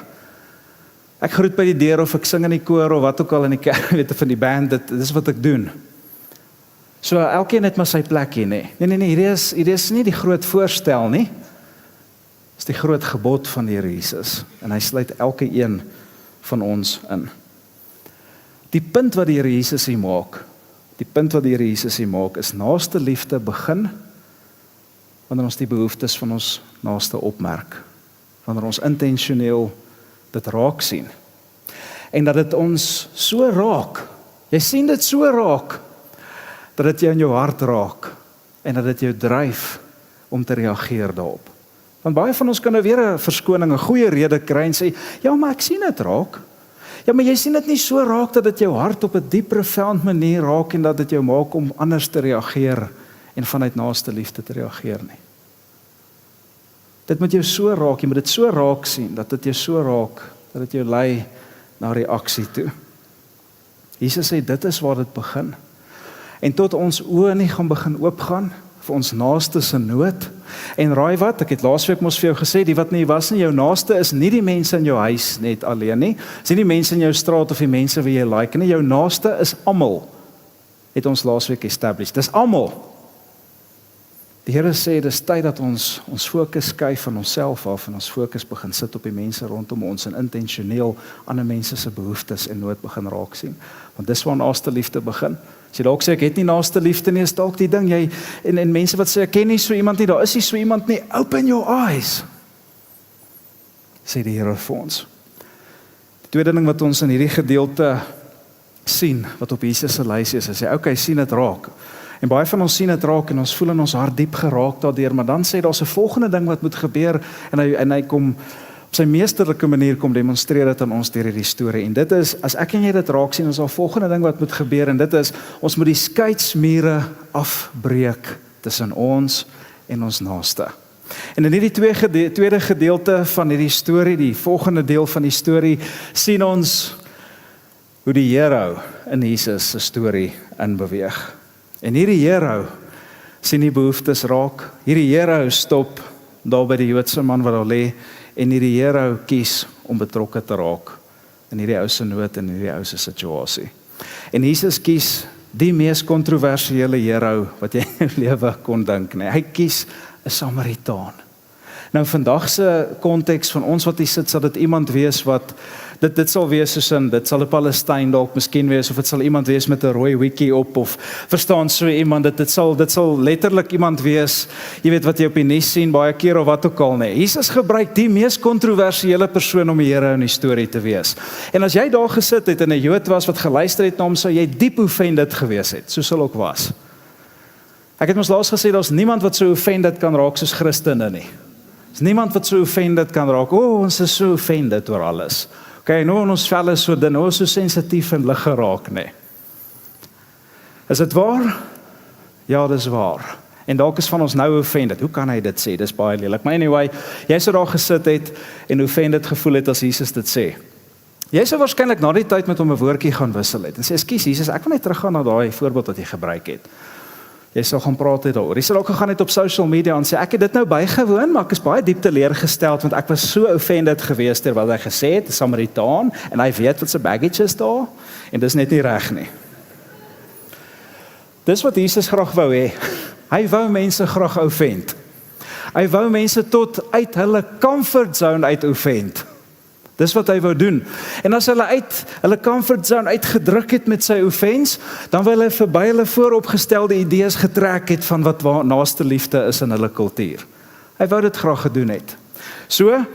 Ek groet by die deur of ek sing in die koor of wat ook al in die kerk, weet van die band, dit is wat ek doen. So elkeen het maar sy plek hier, nee. Nee, hierdie is nie die groot voorstel nie. Dis die groot gebod van die Here Jesus en hy sluit elke een van ons in. Die punt wat die Here Jesus hier maak, is naaste liefde begin wanneer ons die behoeftes van ons naaste opmerk, wanneer ons intentioneel dit raak sien. En dat dit ons so raak, jy sien dit so raak, dat dit jou in jou hart raak, en dat dit jou dryf om te reageer daarop. Want baie van ons kan nou weer 'n verskoning, 'n goeie rede kry en sê, ja, maar ek sien dit raak. Ja, maar jy sien dit nie so raak dat dit jou hart op 'n diep, profound manier raak en dat dit jou maak om anders te reageer en vanuit naaste liefde te reageer nie. Dit moet jou so raak, jy moet dit so raak sien, dat dit jou so raak, dat dit jou lei na reaksie toe. Jesus sê, dit is waar dit begin. En tot ons oë nie gaan begin oopgaan, vir ons naaste se nood. En raai wat, ek het laasweek mos vir jou gesê, die wat nie was nie, jou naaste is nie die mense in jou huis net alleen nie, is nie die mense in jou straat of die mense wie jy like nie, jou naaste is almal, het ons laasweek established, dis almal. Die Here sê, dis tyd dat ons fokus skuif van onsself af, en ons fokus begin sit op die mense rondom ons, en intentioneel ander mense se behoeftes en nood begin raak sien. Want dis waar naaste liefde begin. As jy dalk sê, ek het nie naaste liefde nie, is dalk die ding, en mense wat sê, ek ken nie so iemand nie, daar is nie so iemand nie, open your eyes, sê die Here vir ons. Die tweede ding wat ons in hierdie gedeelte sien, wat op Jesus se lysie is, hy sê, okay, sien dit raak. En baie van ons sien dit raak, en ons voel in ons hart diep geraak daardeur, maar dan sê daar's 'n volgende ding wat moet gebeur, en hy kom op sy meesterlike manier kom demonstreer dit aan ons deur hierdie storie. En dit is, as ek en jy dit raak sien, is daar 'n volgende ding wat moet gebeur, en dit is, ons moet die skeidsmure afbreek tussen ons en ons naaste. En in hierdie tweede gedeelte van hierdie storie, die volgende deel van die storie, sien ons hoe die hero in Jesus se storie inbeweeg. En hierdie hero sien die behoeftes raak. Hierdie hero stop daar by die Joodse man wat daar lê, en hierdie hero kies om betrokke te raak in hierdie ou se nood en hierdie ou se situasie. En Jesus kies die mees kontroversiële hero wat jy in jou lewe kon dink, nee. Hy kies 'n Samaritaan. Nou vandag se konteks van ons wat hier sit, sal dit iemand wees wat dit sal wees soos in, dit sal 'n Palestyn dalk miskien wees, of dit sal iemand wees met 'n rooi wiki op, of verstaan so iemand, dit sal letterlik iemand wees, jy weet wat jy op die nuus sien baie keer of wat ook al nie. Jesus gebruik die mees kontroversiële persoon om die Here in die storie te wees. En as jy daar gesit het en 'n Jood was wat geluister het na hom, sou jy diep offended gewees het, soos hulle ook was. Ek het mos laas gesê, daar's niemand wat so offended kan raak soos Christene nie. Is niemand wat so offended kan raak, ons is so offended oor alles. Okay, nou ons vel is so dun, ons is so sensitief en lig geraak, nee. Is dit waar? Ja, dis waar. En dalk is van ons nou offended. Hoe kan hy dit sê? Dis baie lelik. Maar anyway, jy sou daar gesit het en offended gevoel het as Jesus dit sê. Jy sou waarskynlik na die tyd met hom 'n woordjie gaan wissel het en sê, "Ekskuus Jesus, ek wil net teruggaan na daai voorbeeld wat jy gebruik het." Jy sal gaan praat het daaroor. Jy sal ook gegaan het op social media en sê, "Ek het dit nou bygewoon, maar ek is baie diep teleurgesteld want ek was so offended geweest deur wat hy gesê het, 'n Samaritaan, en hy weet wat se baggage is daar en dis net nie reg nie." Dis wat Jesus graag wou hê. Hy wou mense graag offend. Hy wou mense tot uit hulle comfort zone uit offend. Dis wat hy wou doen. En as hulle uit hulle comfort zone uitgedruk het met sy offense, dan wil hy verby hulle vooropgestelde idees getrek het van wat naaste liefde is in hulle kultuur. Hy wou dit graag gedoen het. So,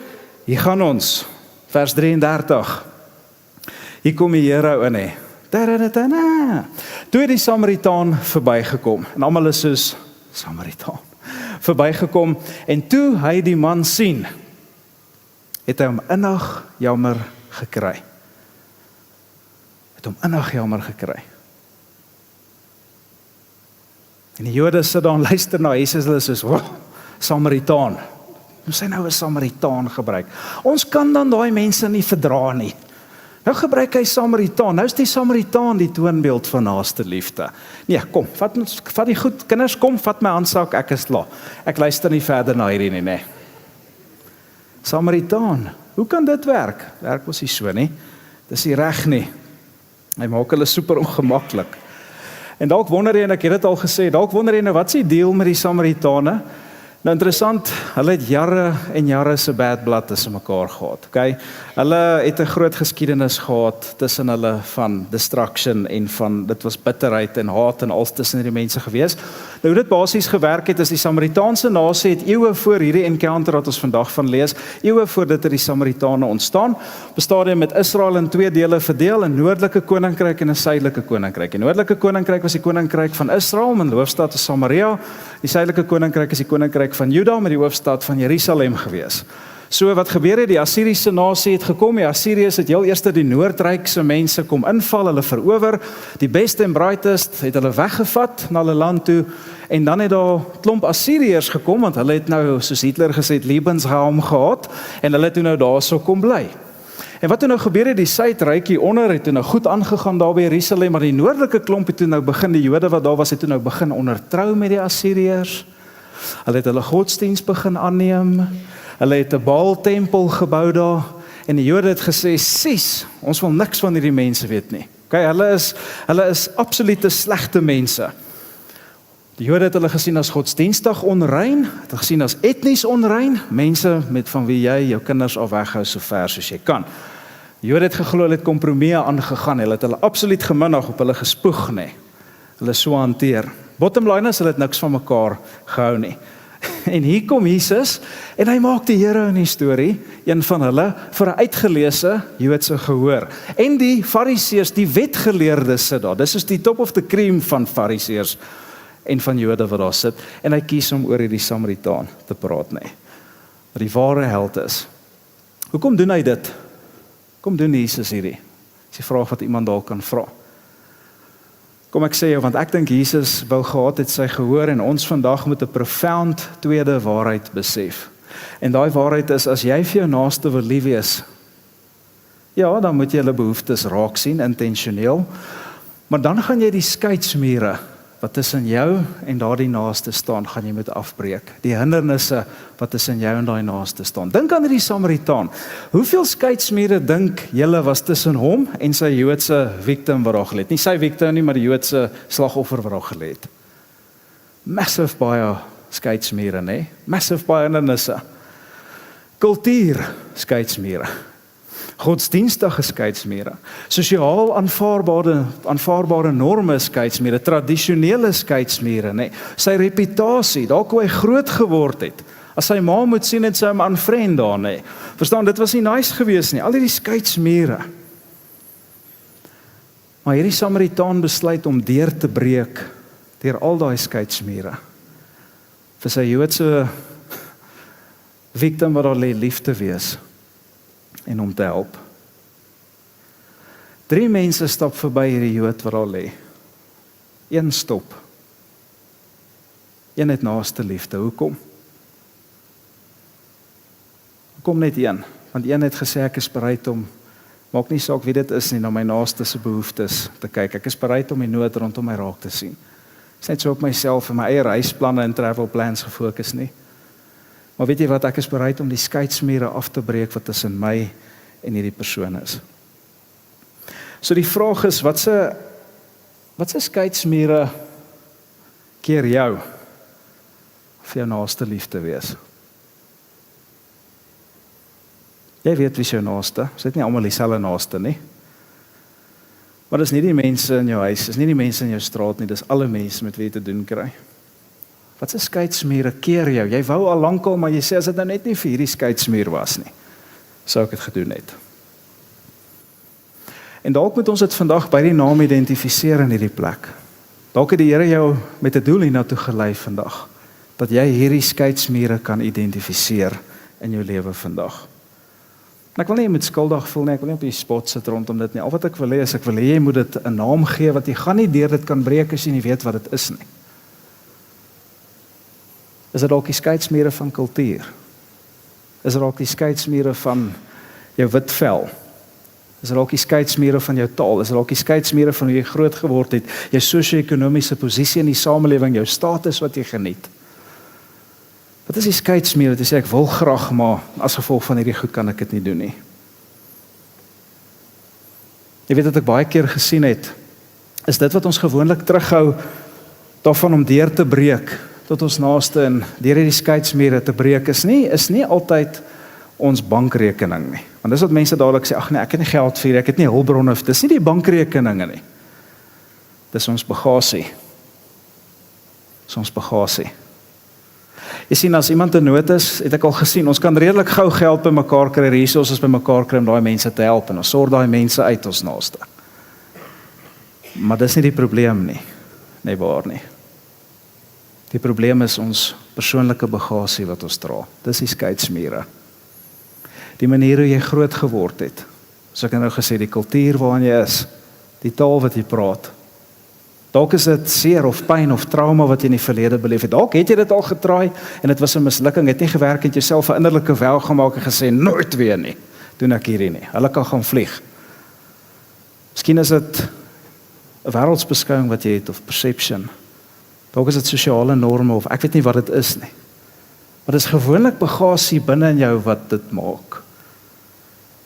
hier gaan ons, vers 33. Hier kom die Here in hè. Toe het die Samaritaan verbygekom, en almal is soos, Samaritaan, verbygekom, en toe hy die man sien, het hy hom innig jammer gekry. En die Jode sit daar en luister na Jesus, hulle soos, Samaritaan. Hoe sê nou 'n Samaritaan gebruik? Ons kan dan daai mense nie verdra nie. Nou gebruik hy Samaritaan. Nou is die Samaritaan die toonbeeld van naaste liefde. Nee, kom, vat die goed, kinders, kom, vat my handsak, ek is klaar. Ek luister nie verder na hierdie nie, nee. Samaritaan, hoe kan dit werk? Werk mos nie so nie. Dis nie reg nie. Hy maak hulle super ongemaklik. En dalk wonder jy, en ek het dit al gesê, dalk wonder jy nou, wat is die deal met die Samaritane? Nou interessant, hulle het jare en jare se bad blood tussen mekaar gehad. Okay? Hulle het 'n groot geskiedenis gehad tussen hulle van destruction en van, dit was bitterheid en haat en alles tussen hierdie mense gewees. Nou hoe dit basies gewerk het, is die Samaritaanse nasie het eeue voor hierdie encounter wat ons vandag van lees, eeue voor dit het die Samaritane ontstaan, op 'n stadium met Israel in twee dele verdeel, 'n noordelike koninkryk en 'n suidelike koninkryk. Die noordelike koninkryk was die koninkryk van Israel, met die hoofstad Samaria. Die suidelike koninkryk is die koninkryk van Juda, met die hoofstad van Jerusalem gewees. So wat gebeur het, die Assiriese nasie het gekom, die Assiriërs het heel eers die noordrykse mense kom inval, hulle verower, die beste en brightest het hulle weggevat na hulle land toe, en dan het daar klomp Assiriërs gekom, want hulle het nou, soos Hitler gesê, Lebensraum gehad, en hulle het toe nou daar so kom bly. En wat toe nou gebeur het, die suidryk hier onder het toe nou goed aangegaan daar by Jerusalem, maar die noordelike klomp het toe nou begin, die Jode wat daar was, het toe nou begin ondertrou met die Assiriërs. Hulle het hulle godsdienst begin aanneem, hulle het 'n Baal-tempel gebou daar, en die Jode het gesê, "Sies, ons wil niks van hierdie mense weet nie." Okay, hulle is absolute slegte mense. Die Jode het hulle gesien as godsdienstig onrein, het hulle gesien as etnies onrein, mense met van wie jy jou kinders af weghou so ver soos jy kan. Die Jode het geglo, hulle het kompromieë aangegaan, hulle het hulle absoluut geminnig op hulle gespoeg nie. Hulle so hanteer. Bottom line is, hulle het niks van mekaar gehou nie. En hier kom Jesus, en hy maak die Here in die storie, een van hulle, vir 'n uitgeleese Joodse gehoor. En die Fariseërs, die wetgeleerdes sit daar, dis is die top of the cream van Fariseërs, en van Jode wat daar sit, en hy kies om oor hierdie Samaritaan te praat nie. Wat die ware held is. Hoekom doen hy dit? Hoekom doen Jesus hierdie? Dis die vraag wat iemand dalk kan vra. Kom ek sê jou, want ek dink Jesus wou gehad het sy gehoor, en ons vandag moet 'n profound tweede waarheid besef. En daai waarheid is, as jy vir jou naaste wil lief wees, ja, dan moet jy hulle behoeftes raak sien, intentioneel, maar dan gaan jy die skeidsmure wat tussen jou en daardie naaste staan, gaan jy moet afbreek. Die hindernisse wat tussen jou en daai naaste staan. Dink aan die Samaritaan. Hoeveel skeidsmure dink julle was tussen hom en sy Joodse victim wat daar gelê het? Nie sy victim nie, maar die Joodse slagoffer wat daar gelê het. Massive baie skeidsmure, nee? Massive baie hindernisse. Kultuur skeidsmure. Godsdienstige skeidsmure, sosiaal aanvaarbare norme skeidsmure, tradisionele skeidsmure, nee. Sy reputasie, dalk hoe hy groot geword het. As sy ma moet sien, het sy hom unfriend daar, nee. Verstaan, dit was nie nice gewees nie, al hierdie skeidsmure. Maar hierdie Samaritaan besluit om deur te breek deur al daai skeidsmure. Vir sy Joodse victim wat daar lê, lief te wees en om te help. 3 mense stap verby hierdie Jood wat daar lê. 1 stop. 1 het naaste liefde. Hoekom? Hoekom net 1? Want 1 het gesê, ek is bereid om, maak nie saak wie dit is nie, na my naaste se behoeftes te kyk. Ek is bereid om die nood rondom my raak te sien. Is net so op myself en my eie reisplanne en travel plans gefokus nie. Maar weet jy wat, ek is bereid om die skeidsmure af te breek wat tussen my en hierdie persoon is. So die vraag is, wat se skeidsmure keer jou vir jou naaste lief te wees? Jy weet wie is jou naaste, is dit nie almal dieselfde naaste nie? Maar dis nie die mense in jou huis, dis nie die mense in jou straat nie, dis alle mense met wie jy te doen kry. Wat se skeidsmure keer jou? Jy wou al lankal, maar jy sê as dit nou net nie vir hierdie skeidsmuur was nie, sou ek dit gedoen het. En dalk moet ons dit vandag by die naam identifiseer in hierdie plek. Dalk het die Here jou met 'n doel hiernatoe gelei vandag, dat jy hierdie skeidsmure kan identifiseer in jou lewe vandag. En ek wil nie jy moet skuldig voel nie, ek wil nie op die spot sit rondom dit nie. Al wat ek wil hê is, ek wil hê jy moet dit 'n naam gee, wat jy gaan nie deur dit kan breek as jy nie weet wat dit is nie. Is dit dalk die skeidsmure van kultuur? Is dit dalk die skeidsmure van jou wit vel? Is dit dalk die skeidsmure van jou taal? Is dit dalk die skeidsmure van hoe jy groot geword het, jou sosio-ekonomiese posisie in die samelewing, jou status wat jy geniet? Wat is die skeidsmure? Dit sê ek wil graag, maar as gevolg van hierdie goed kan ek dit nie doen nie. Jy weet wat ek baie keer gesien het, is dit wat ons gewoonlik terughou daarvan om deur te breek tot ons naaste en deur hierdie skeidsmure te breek is nie altyd ons bankrekening nie. Want dis wat mense dadelik sê, ag nee, ek het nie geld vir, ek het nie hulpbronne, dis nie die bankrekeninge nie. Dis ons bagasie. Dis ons bagasie. Jy sien, as iemand in nood is, het ek al gesien, ons kan redelik gou geld by mekaar kry, resources by mekaar kry om daai mense te help, en ons sorg daai mense uit ons naaste. Maar dis nie die probleem nie. Nee, waar nie. Die probleem is ons persoonlike bagasie wat ons dra. Dis die skeidsmure. die manier hoe jy groot geword het. So ek het nou gesê, die kultuur waarin jy is, die taal wat jy praat. Dalk is dit seer of pyn of trauma wat jy in die verlede beleef het. Dalk het jy dit al getraai en dit was 'n mislukking, het nie gewerk, het jouself 'n innerlike wel gemaak en gesê, nooit weer nie, doen ek hierdie nie. Hulle kan gaan vlieg. Miskien is dit 'n wêreldsbeskouing wat jy het of perception. Dalk is dit sosiale norme of ek weet nie wat dit is nie. Maar dit is gewoonlik bagasie binne in jou wat dit maak.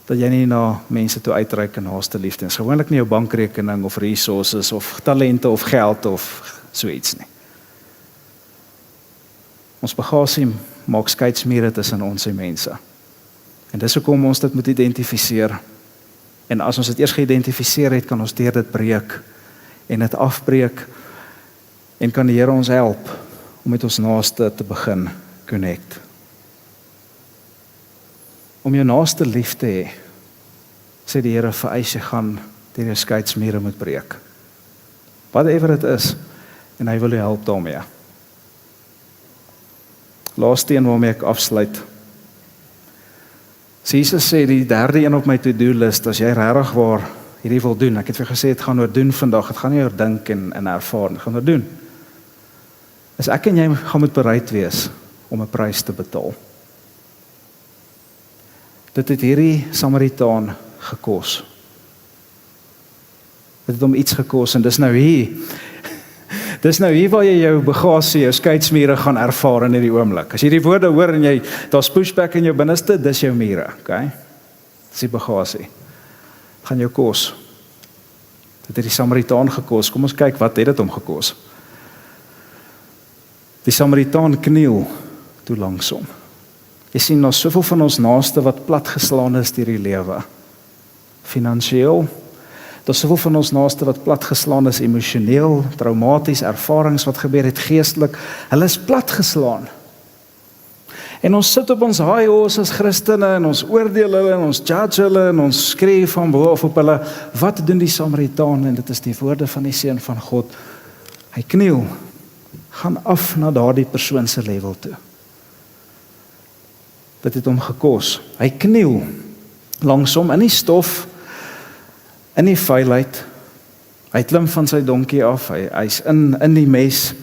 Dat jy nie na mense toe uitreik in naaste liefde. Dit is gewoonlik nie jou bankrekening of resources of talente of geld of so iets nie. Ons bagasie maak skeidsmure tussen ons en mense. En dis hoekom ons dit moet identifiseer. En as ons dit eers geïdentifiseer het, kan ons deur dit breek en dit afbreek en kan die Here ons help om met ons naaste te begin connect. Om jou naaste lief te hê, sê die Here, vereis jy gaan deur jou skeidsmure moet breek. Whatever dit is, en hy wil jou help daarmee. Laaste een waarmee ek afsluit. Jesus sê die derde een op my to-do list, as jy regtig waar hierdie wil doen, ek het vir gesê, het gaan oor doen vandag, het gaan nie oor dink en ervaar, het gaan oor doen. Is ek en jy gaan moet bereid wees om 'n prys te betaal. Dit het hierdie Samaritaan gekos. Dit het hom iets gekos en dis nou hier. Dis nou hier waar jy jou bagasie, jou skeidsmure gaan ervaar in hierdie oomblik. As jy die woorde hoor en jy, daar's pushback in jou binneste, dis jou mure, okay? Dis die bagasie. Gaan jou kos. Dit het die Samaritaan gekos. Kom ons kyk, wat het dit hom gekos? Die Samaritaan kniel toe langs hom. Jy sien, daar's soveel van ons naaste wat platgeslaan is deur die lewe. Finansieel, daar's soveel van ons naaste wat platgeslaan is emosioneel, traumaties, ervarings wat gebeur het geestelik. Hulle is platgeslaan. En ons sit op ons high horse as Christene en ons oordeel hulle en ons judge hulle en ons skree van bo af op hulle. Wat doen die Samaritaan? En dit is die woorde van die Seun van God. Hy kniel, gaan af na daardie persoon se level toe. Dit het hom gekos. Hy kniel langs hom in die stof, in die vuilheid. Hy klim van sy donkie af, hy's in die mes.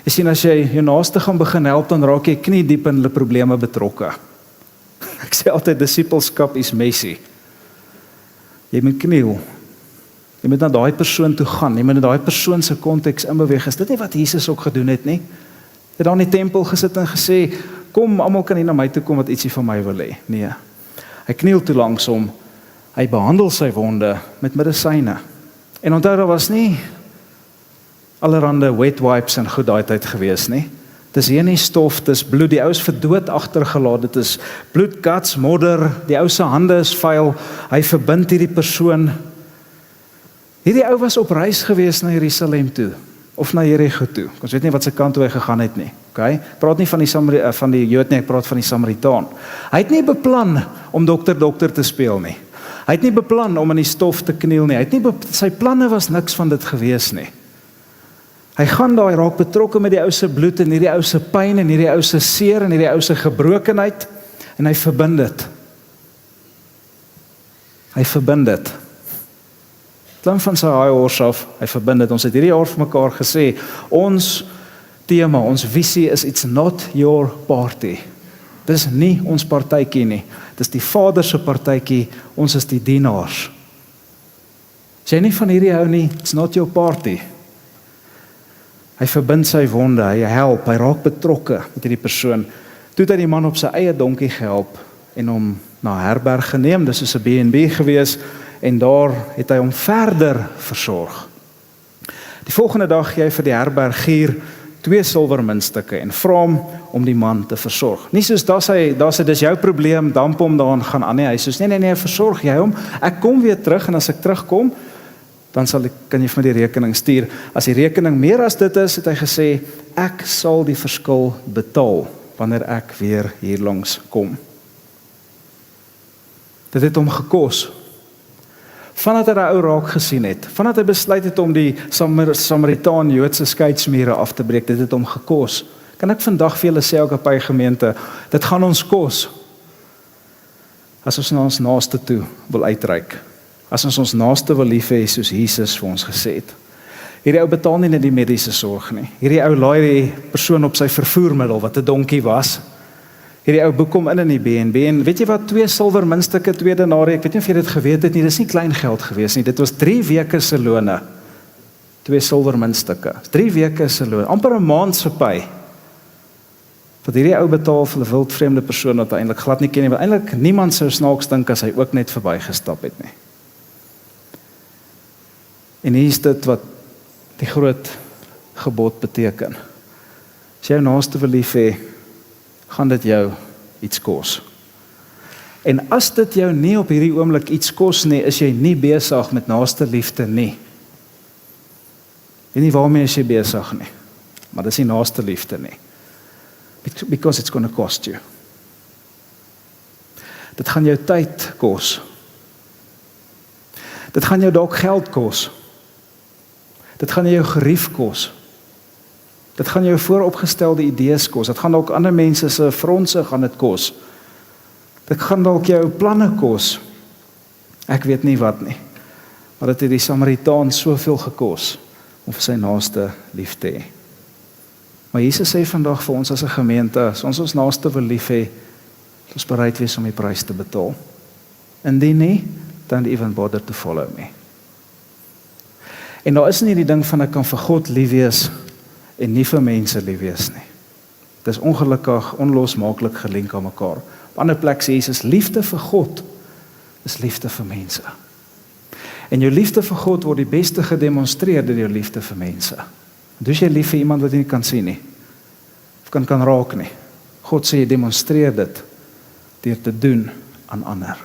Jy sien, as jy jou naaste gaan begin help, dan raak jy knie diep in hulle probleme betrokke. Ek sê altyd, disipelskap is messy. Jy moet kniel. Jy moet na daai persoon toe gaan. Jy moet in daai persoon se konteks inbeweeg. Is dit nie wat Jesus ook gedoen het nie? Hy het daar in die tempel gesit en gesê, kom, almal kan hier na my toe kom wat ietsie van my wil hê. Nee. Hy kniel toe langs hom. Hy behandel sy wonde met medisyne. En onthou, daar was nie allerhande wet wipes en goed daai tyd gewees nie. Dis hier nie stof, dis bloed, die ou is vir dood agtergelaat, dit is bloed, guts, modder, die ou se hande is vuil, hy verbind hierdie persoon. Hierdie ou was op reis gewees na Jerusalem toe, of na Jericho toe. Ons weet nie wat sy kant toe hy gegaan het nie. Okay? Ek praat nie van die Jood nie, ek praat van die Samaritaan. Hy het nie beplan om dokter te speel nie. Hy het nie beplan om in die stof te kniel nie. Sy planne was niks van dit gewees nie. Hy gaan daar, hy raak betrokke met die ou se bloed en hierdie ou se pyn en hierdie ou se seer en hierdie ou se gebrokenheid en hy verbind dit. Hy verbind dit. Klim van sy high horse af, hy verbind dit. Ons het hierdie jaar vir mekaar gesê, ons tema, ons visie is it's not your party. Dis nie ons partytjie nie. Dis die Vader se partytjie, ons is die dienaars. As jy nie van hierdie hou nie, it's not your party. Hy verbind sy wonde, hy help, hy raak betrokke met hierdie persoon. Toe het hy die man op sy eie donkie gehelp en hom na herberg geneem, dis soos 'n B&B gewees, en daar het hy hom verder versorg. Die volgende dag gee hy vir die herbergier 2 silwermuntstukke en vra hom om die man te versorg. Nie soos daar sê dis jou probleem, damp hom daaraan gaan aan nie. Hy sê nee, versorg jy hom. Ek kom weer terug en as ek terugkom, dan kan jy vir my die rekening stuur. As die rekening meer as dit is, het hy gesê, ek sal die verskil betaal wanneer ek weer hier langs kom. Dit het hom gekos. Vandat hy daai ou raak gesien het, vandat hy besluit het om die Samaritaan Joodse skeidsmure af te breek, dit het hom gekos. Kan ek vandag vir julle sê, Agape gemeente, dit gaan ons kos. as ons na ons naaste toe wil uitreik, as ons naaste wil lief hê soos Jesus vir ons gesê het. Hierdie ou betaal nie net die mediese sorg nie. Hierdie ou laai die persoon op sy vervoermiddel wat 'n donkie was. Hierdie ou boek hom in die B&B en weet jy wat, 2 silwer muntstukke, 2 denare, ek weet nie of jy dit geweet het nie, dis nie klein geld gewees nie, dit was 3 weke se lone. 2 silwer muntstukke, 3 weke se loon, amper 'n maand se pay. Wat hierdie ou betaal vir 'n wildvreemde persoon wat hy eintlik glad nie ken nie, want eintlik niemand sou snaaks dink as hy ook net verbygestap het nie. En hier is dit wat die groot gebod beteken. As jy jou naaste wil lief hê, gaan dit jou iets kos. En as dit jou nie op hierdie oomblik iets kos nie, is jy nie besig met naaste liefde nie. Weet nie waarmee is jy besig nie, maar dis nie naaste liefde nie. Because it's going to cost you. Dit gaan jou tyd kos. Dit gaan jou dalk geld kos. Dit gaan jou gerief kos. Dit gaan jou vooropgestelde idees kos. Dit gaan dalk ander mense se fronse gaan dit kos. Dit gaan dalk jou planne kos. Ek weet nie wat nie. Maar dit het die Samaritaan soveel gekos om vir sy naaste lief te hê. Maar Jesus sê vandag vir ons as 'n gemeente, as ons naaste wil lief hê, ons bereid wees om die prys te betaal. Indien nie, don't even bother to follow me. En daar is nie die ding van ek kan vir God lief wees en nie vir mense lief wees nie. Dit is ongelukkig, onlosmaaklik gelink aan mekaar. Op 'n ander plek sê Jesus, liefde vir God is liefde vir mense. En jou liefde vir God word die beste gedemonstreer deur jou liefde vir mense. Dus jy lief vir iemand wat jy nie kan sien nie, of kan raak nie. God sê jy demonstreer dit deur te doen aan ander.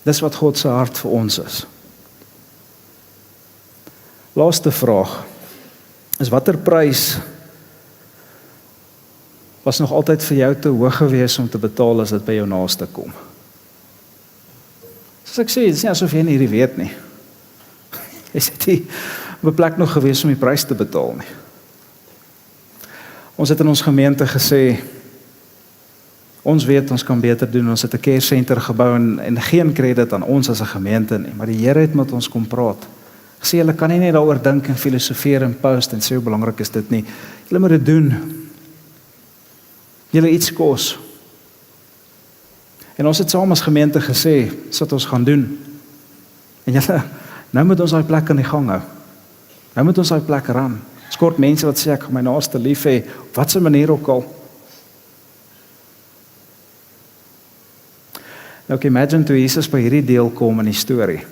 Dis wat God se hart vir ons is. Laaste vraag is watter prys was nog altyd vir jou te hoog gewees om te betaal as dit by jou naaste kom? Soos ek sê, dit is nie asof jy nie hierdie weet nie. Jy sit nie op 'n plek nog gewees om die prys te betaal nie. Ons het in ons gemeente gesê, ons weet ons kan beter doen, ons het 'n care center gebou en geen krediet aan ons as 'n gemeente nie, maar die Here het met ons kom praat. Gesê, julle kan nie net daaroor dink en filosofeer en post en sê hoe belangrik is dit nie. Julle moet dit doen. Julle iets kos. En ons het saam as gemeente gesê, sit ons gaan doen. En julle, nou moet ons daai plek aan die gang hou. Nou moet ons daai plek ran. Ons kort mense wat sê ek gaan my naaste lief hê, op watse manier ook al. Nou ek imagine toe Jesus by hierdie deel kom in die storie,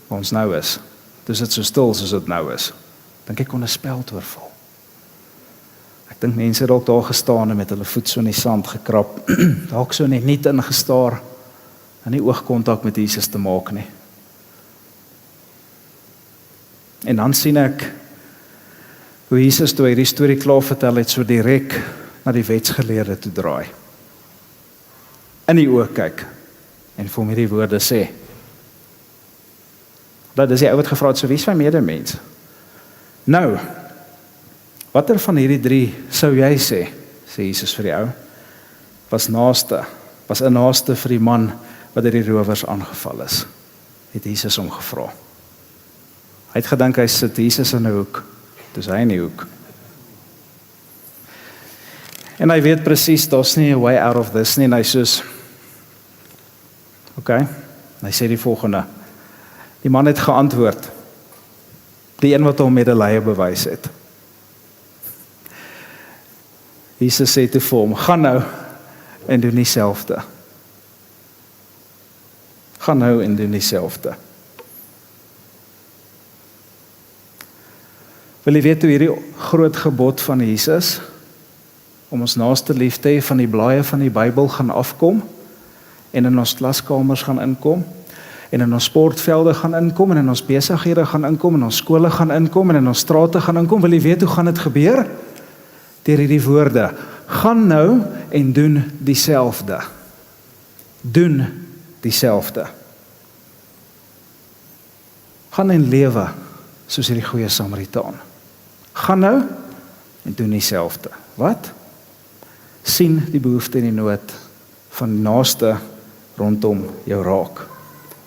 waar ons nou is. Dus dit so stil soos dit nou is. Dink ek kon 'n speld oorval. Ek dink mense het dalk daar gestaan en met hulle voet so in die sand gekrap, dalk so net nie ingestaar en nie oogkontak met Jesus te maak nie. En dan sien ek hoe Jesus toe hy die storie klaar vertel het, so direk na die wetsgeleerde toe draai. In die oë kyk en vir hom hierdie woorde sê. Dat is die ou wat gevra het, so wie is my medemens? Nou, watter van hierdie 3 sou jy sê, sê Jesus vir die ou, was 'n naaste vir die man wat deur die rowers aangeval is? Het Jesus hom gevra. Hy het gedink hy sit Jesus in 'n hoek, dis hy in die hoek. En hy weet presies, daar's nie 'n way out of this nie, en hy soos, okay, hy sê die volgende, die man het geantwoord, die een wat hom medelee bewys het. Jesus sê toe vir hom, gaan nou en doen dieselfde. Gaan nou en doen dieselfde. Wil jy weet hoe hierdie groot gebod van Jesus, om ons naaste lief te hê, van die blaaie van die Bybel gaan afkom, en in ons klaskamers gaan inkom, en in ons sportvelde gaan inkom, en in ons besighede gaan inkom, en ons skole gaan inkom, en in ons strate gaan inkom? Wil jy weet hoe gaan dit gebeur? Deur hierdie woorde, gaan nou en doen dieselfde. Doen dieselfde. Gaan en lewe soos hierdie goeie Samaritaan. Gaan nou en doen dieselfde. Wat? Sien die behoefte en die nood van naaste rondom jou raak.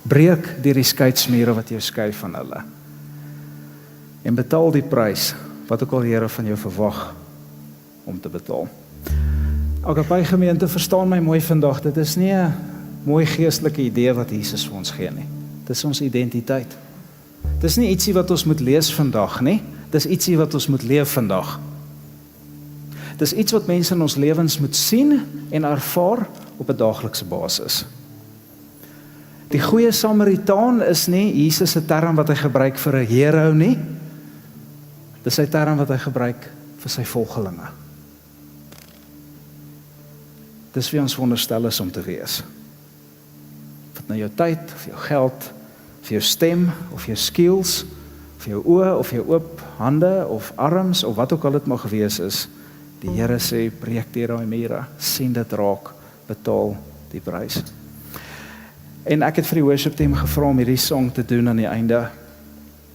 Breek deur die skeidsmure wat jou skei van hulle. En betaal die prys wat ook al die Here van jou verwag om te betaal. Agape gemeente, verstaan my mooi vandag, dit is nie 'n mooi geestelike idee wat Jesus vir ons gee nie. Dit is ons identiteit. Dit is nie ietsie wat ons moet lees vandag nie, dit is ietsie wat ons moet leef vandag. Dit is iets wat mense in ons lewens moet sien en ervaar op 'n daaglikse basis. Die goeie Samaritaan is nie Jesus se term wat hy gebruik vir 'n hero nie. Dis sy term wat hy gebruik vir sy volgelinge. Dis wie ons veronderstel is om te wees. Of dit nou jou tyd, of jou geld, of jou stem, of jou skills, of jou oë, of jou oop hande, of arms, of wat ook al dit mag gewees is, die Here sê, breek deur daai mure, sien dit raak, betaal die prys. En ek het vir die worship team gevra om hierdie song te doen aan die einde.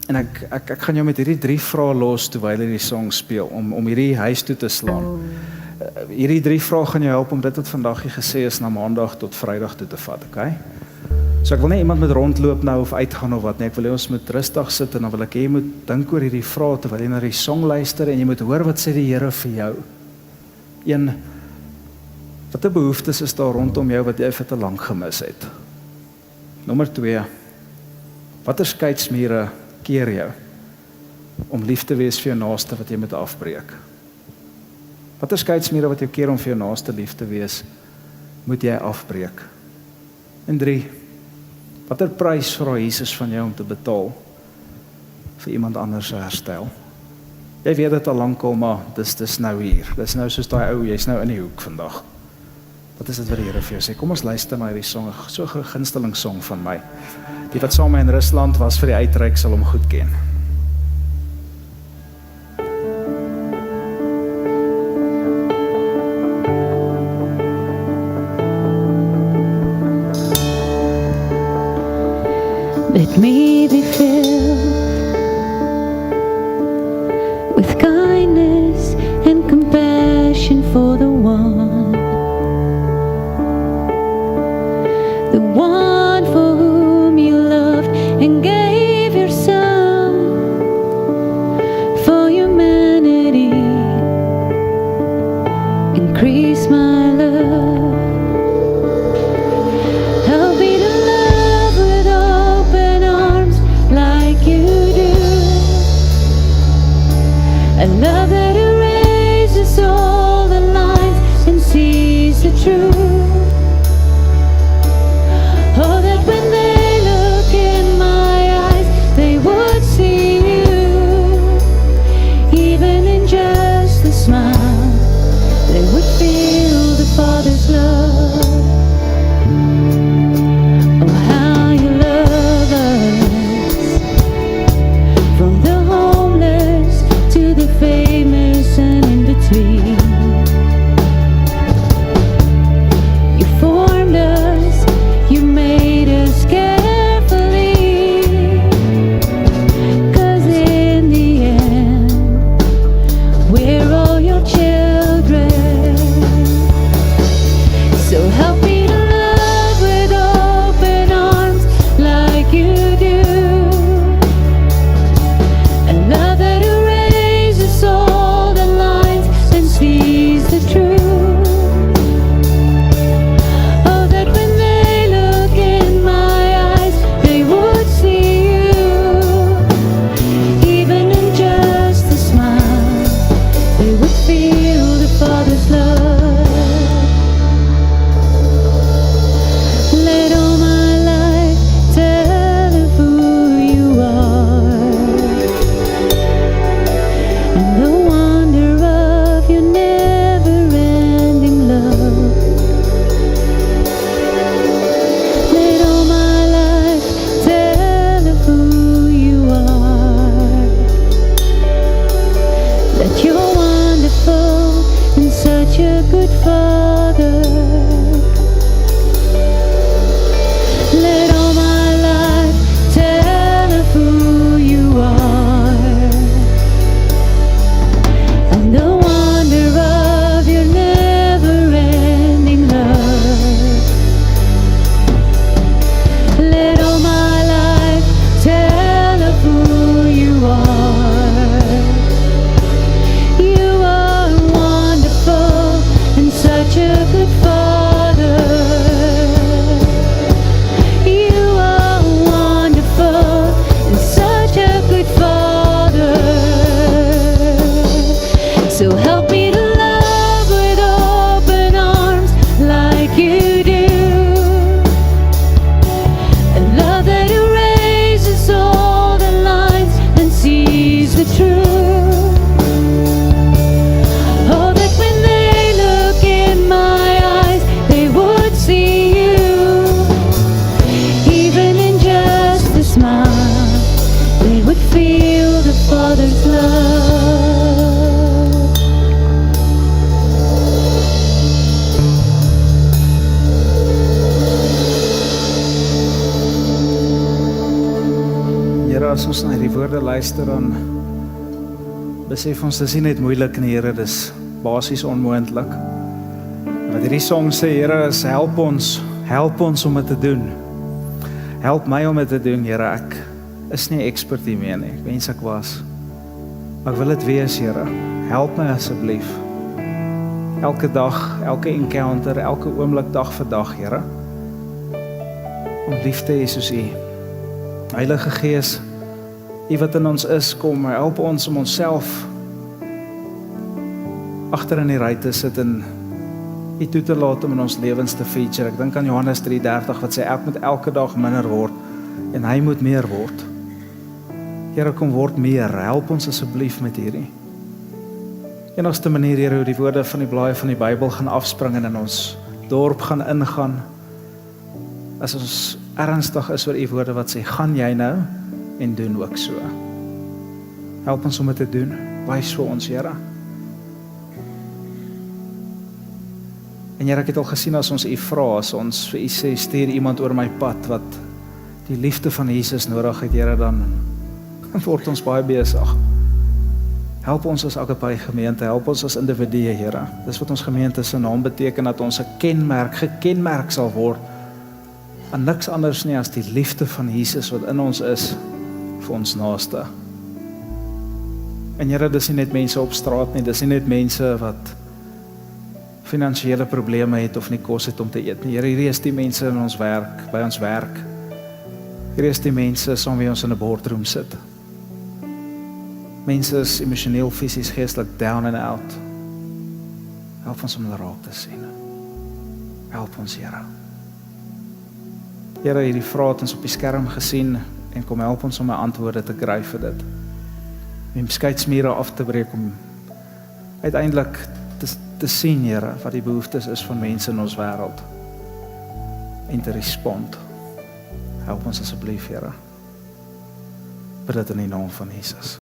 En ek gaan jou met hierdie 3 vrae los terwyl hierdie song speel, om hierdie huis toe te slaan. Hierdie 3 vrae gaan jou help om dit wat vandag hier gesê is na Maandag tot Vrydag toe te vat, okay? So ek wil nie iemand met rondloop nou of uitgaan of wat nie, ek wil hê ons moet rustig sit en dan wil ek hê jy moet dink oor hierdie vrae terwyl jy na die song luister en jy moet hoor wat sê die Here vir jou. 1, watter behoeftes is daar rondom jou wat jy vir te lank gemis het? Nommer 2, watter skeidsmure keer jou om lief te wees vir jou naaste wat jy moet afbreek? Watter skeidsmure wat jou keer om vir jou naaste lief te wees, moet jy afbreek? En 3, watter prys vra Jesus van jou om te betaal vir iemand anders se herstel? Jy weet dit al lankal, maar dis nou hier. Dis nou soos daai ou, jy's nou in die hoek vandag. Wat is dit wat die Here vir jou sê? Kom ons luister na hierdie song, so 'n gunsteling song van my. Die wat saam met my in Rusland was vir die uitreik sal hom goed ken. Let me be filled with kindness and compassion for the one for whom you loved and gave your son for humanity. Increase my love. Help me to love with open arms like you do. And ons na die woorde luister, dan besef ons, dis nie net moeilik nie, Here, dis basies onmoontlik. Wat hierdie song sê, Here, is help ons om dit te doen. Help my om dit te doen, Here, ek is nie expert hiermee nie, ek wens ek was. Maar ek wil dit wees, Here, help my asseblief. Elke dag, elke encounter, elke oomblik, dag vir dag, Here, om lief te hê soos U. Heilige Gees, U wat in ons is, kom, help ons om onsself agter in die ry te sit en U toe te laat om in ons lewens te feature. Ek dink aan Johannes 3:30 wat sê, ek moet elke dag minder word en hy moet meer word. Here, kom word meer, help ons asseblief met hierdie. Enigste manier, Here, hoe die woorde van die blaaie van die Bybel gaan afspring en in ons dorp gaan ingaan, as ons ernstig is oor U woorde wat sê, gaan jy nou en doen ook so. Help ons om dit te doen, wys vir ons, Here. En Here, ek het al gesien as ons U vra, as ons vir U sê, stuur iemand oor my pad wat die liefde van Jesus nodig het, Here, dan word ons baie besig. Help ons as Agape gemeente, help ons as individue, Here. Dis wat ons gemeente se naam beteken, dat ons 'n gekenmerk sal word aan niks anders nie as die liefde van Jesus wat in ons is vir ons naaste. En Here, dis nie net mense op straat nie, dis nie net mense wat finansiële probleme het of nie kos het om te eet nie. Here, hierdie is die mense in ons werk, by ons werk. Hierdie is die mense saam wie ons in 'n boardroom sit. Mense is emosioneel, fisies, geestelik down and out. Help ons om hulle raak te sien. Help ons, Here. Here, hierdie vrae het ons op die skerm gesien en kom help ons om my antwoorde te kry vir dit. Om skeidsmure af te breek, om uiteindelik te sien, Here, wat die behoeftes is van mense in ons wêreld en te respond. Help ons asseblief, Here. Bid dit in die naam van Jesus.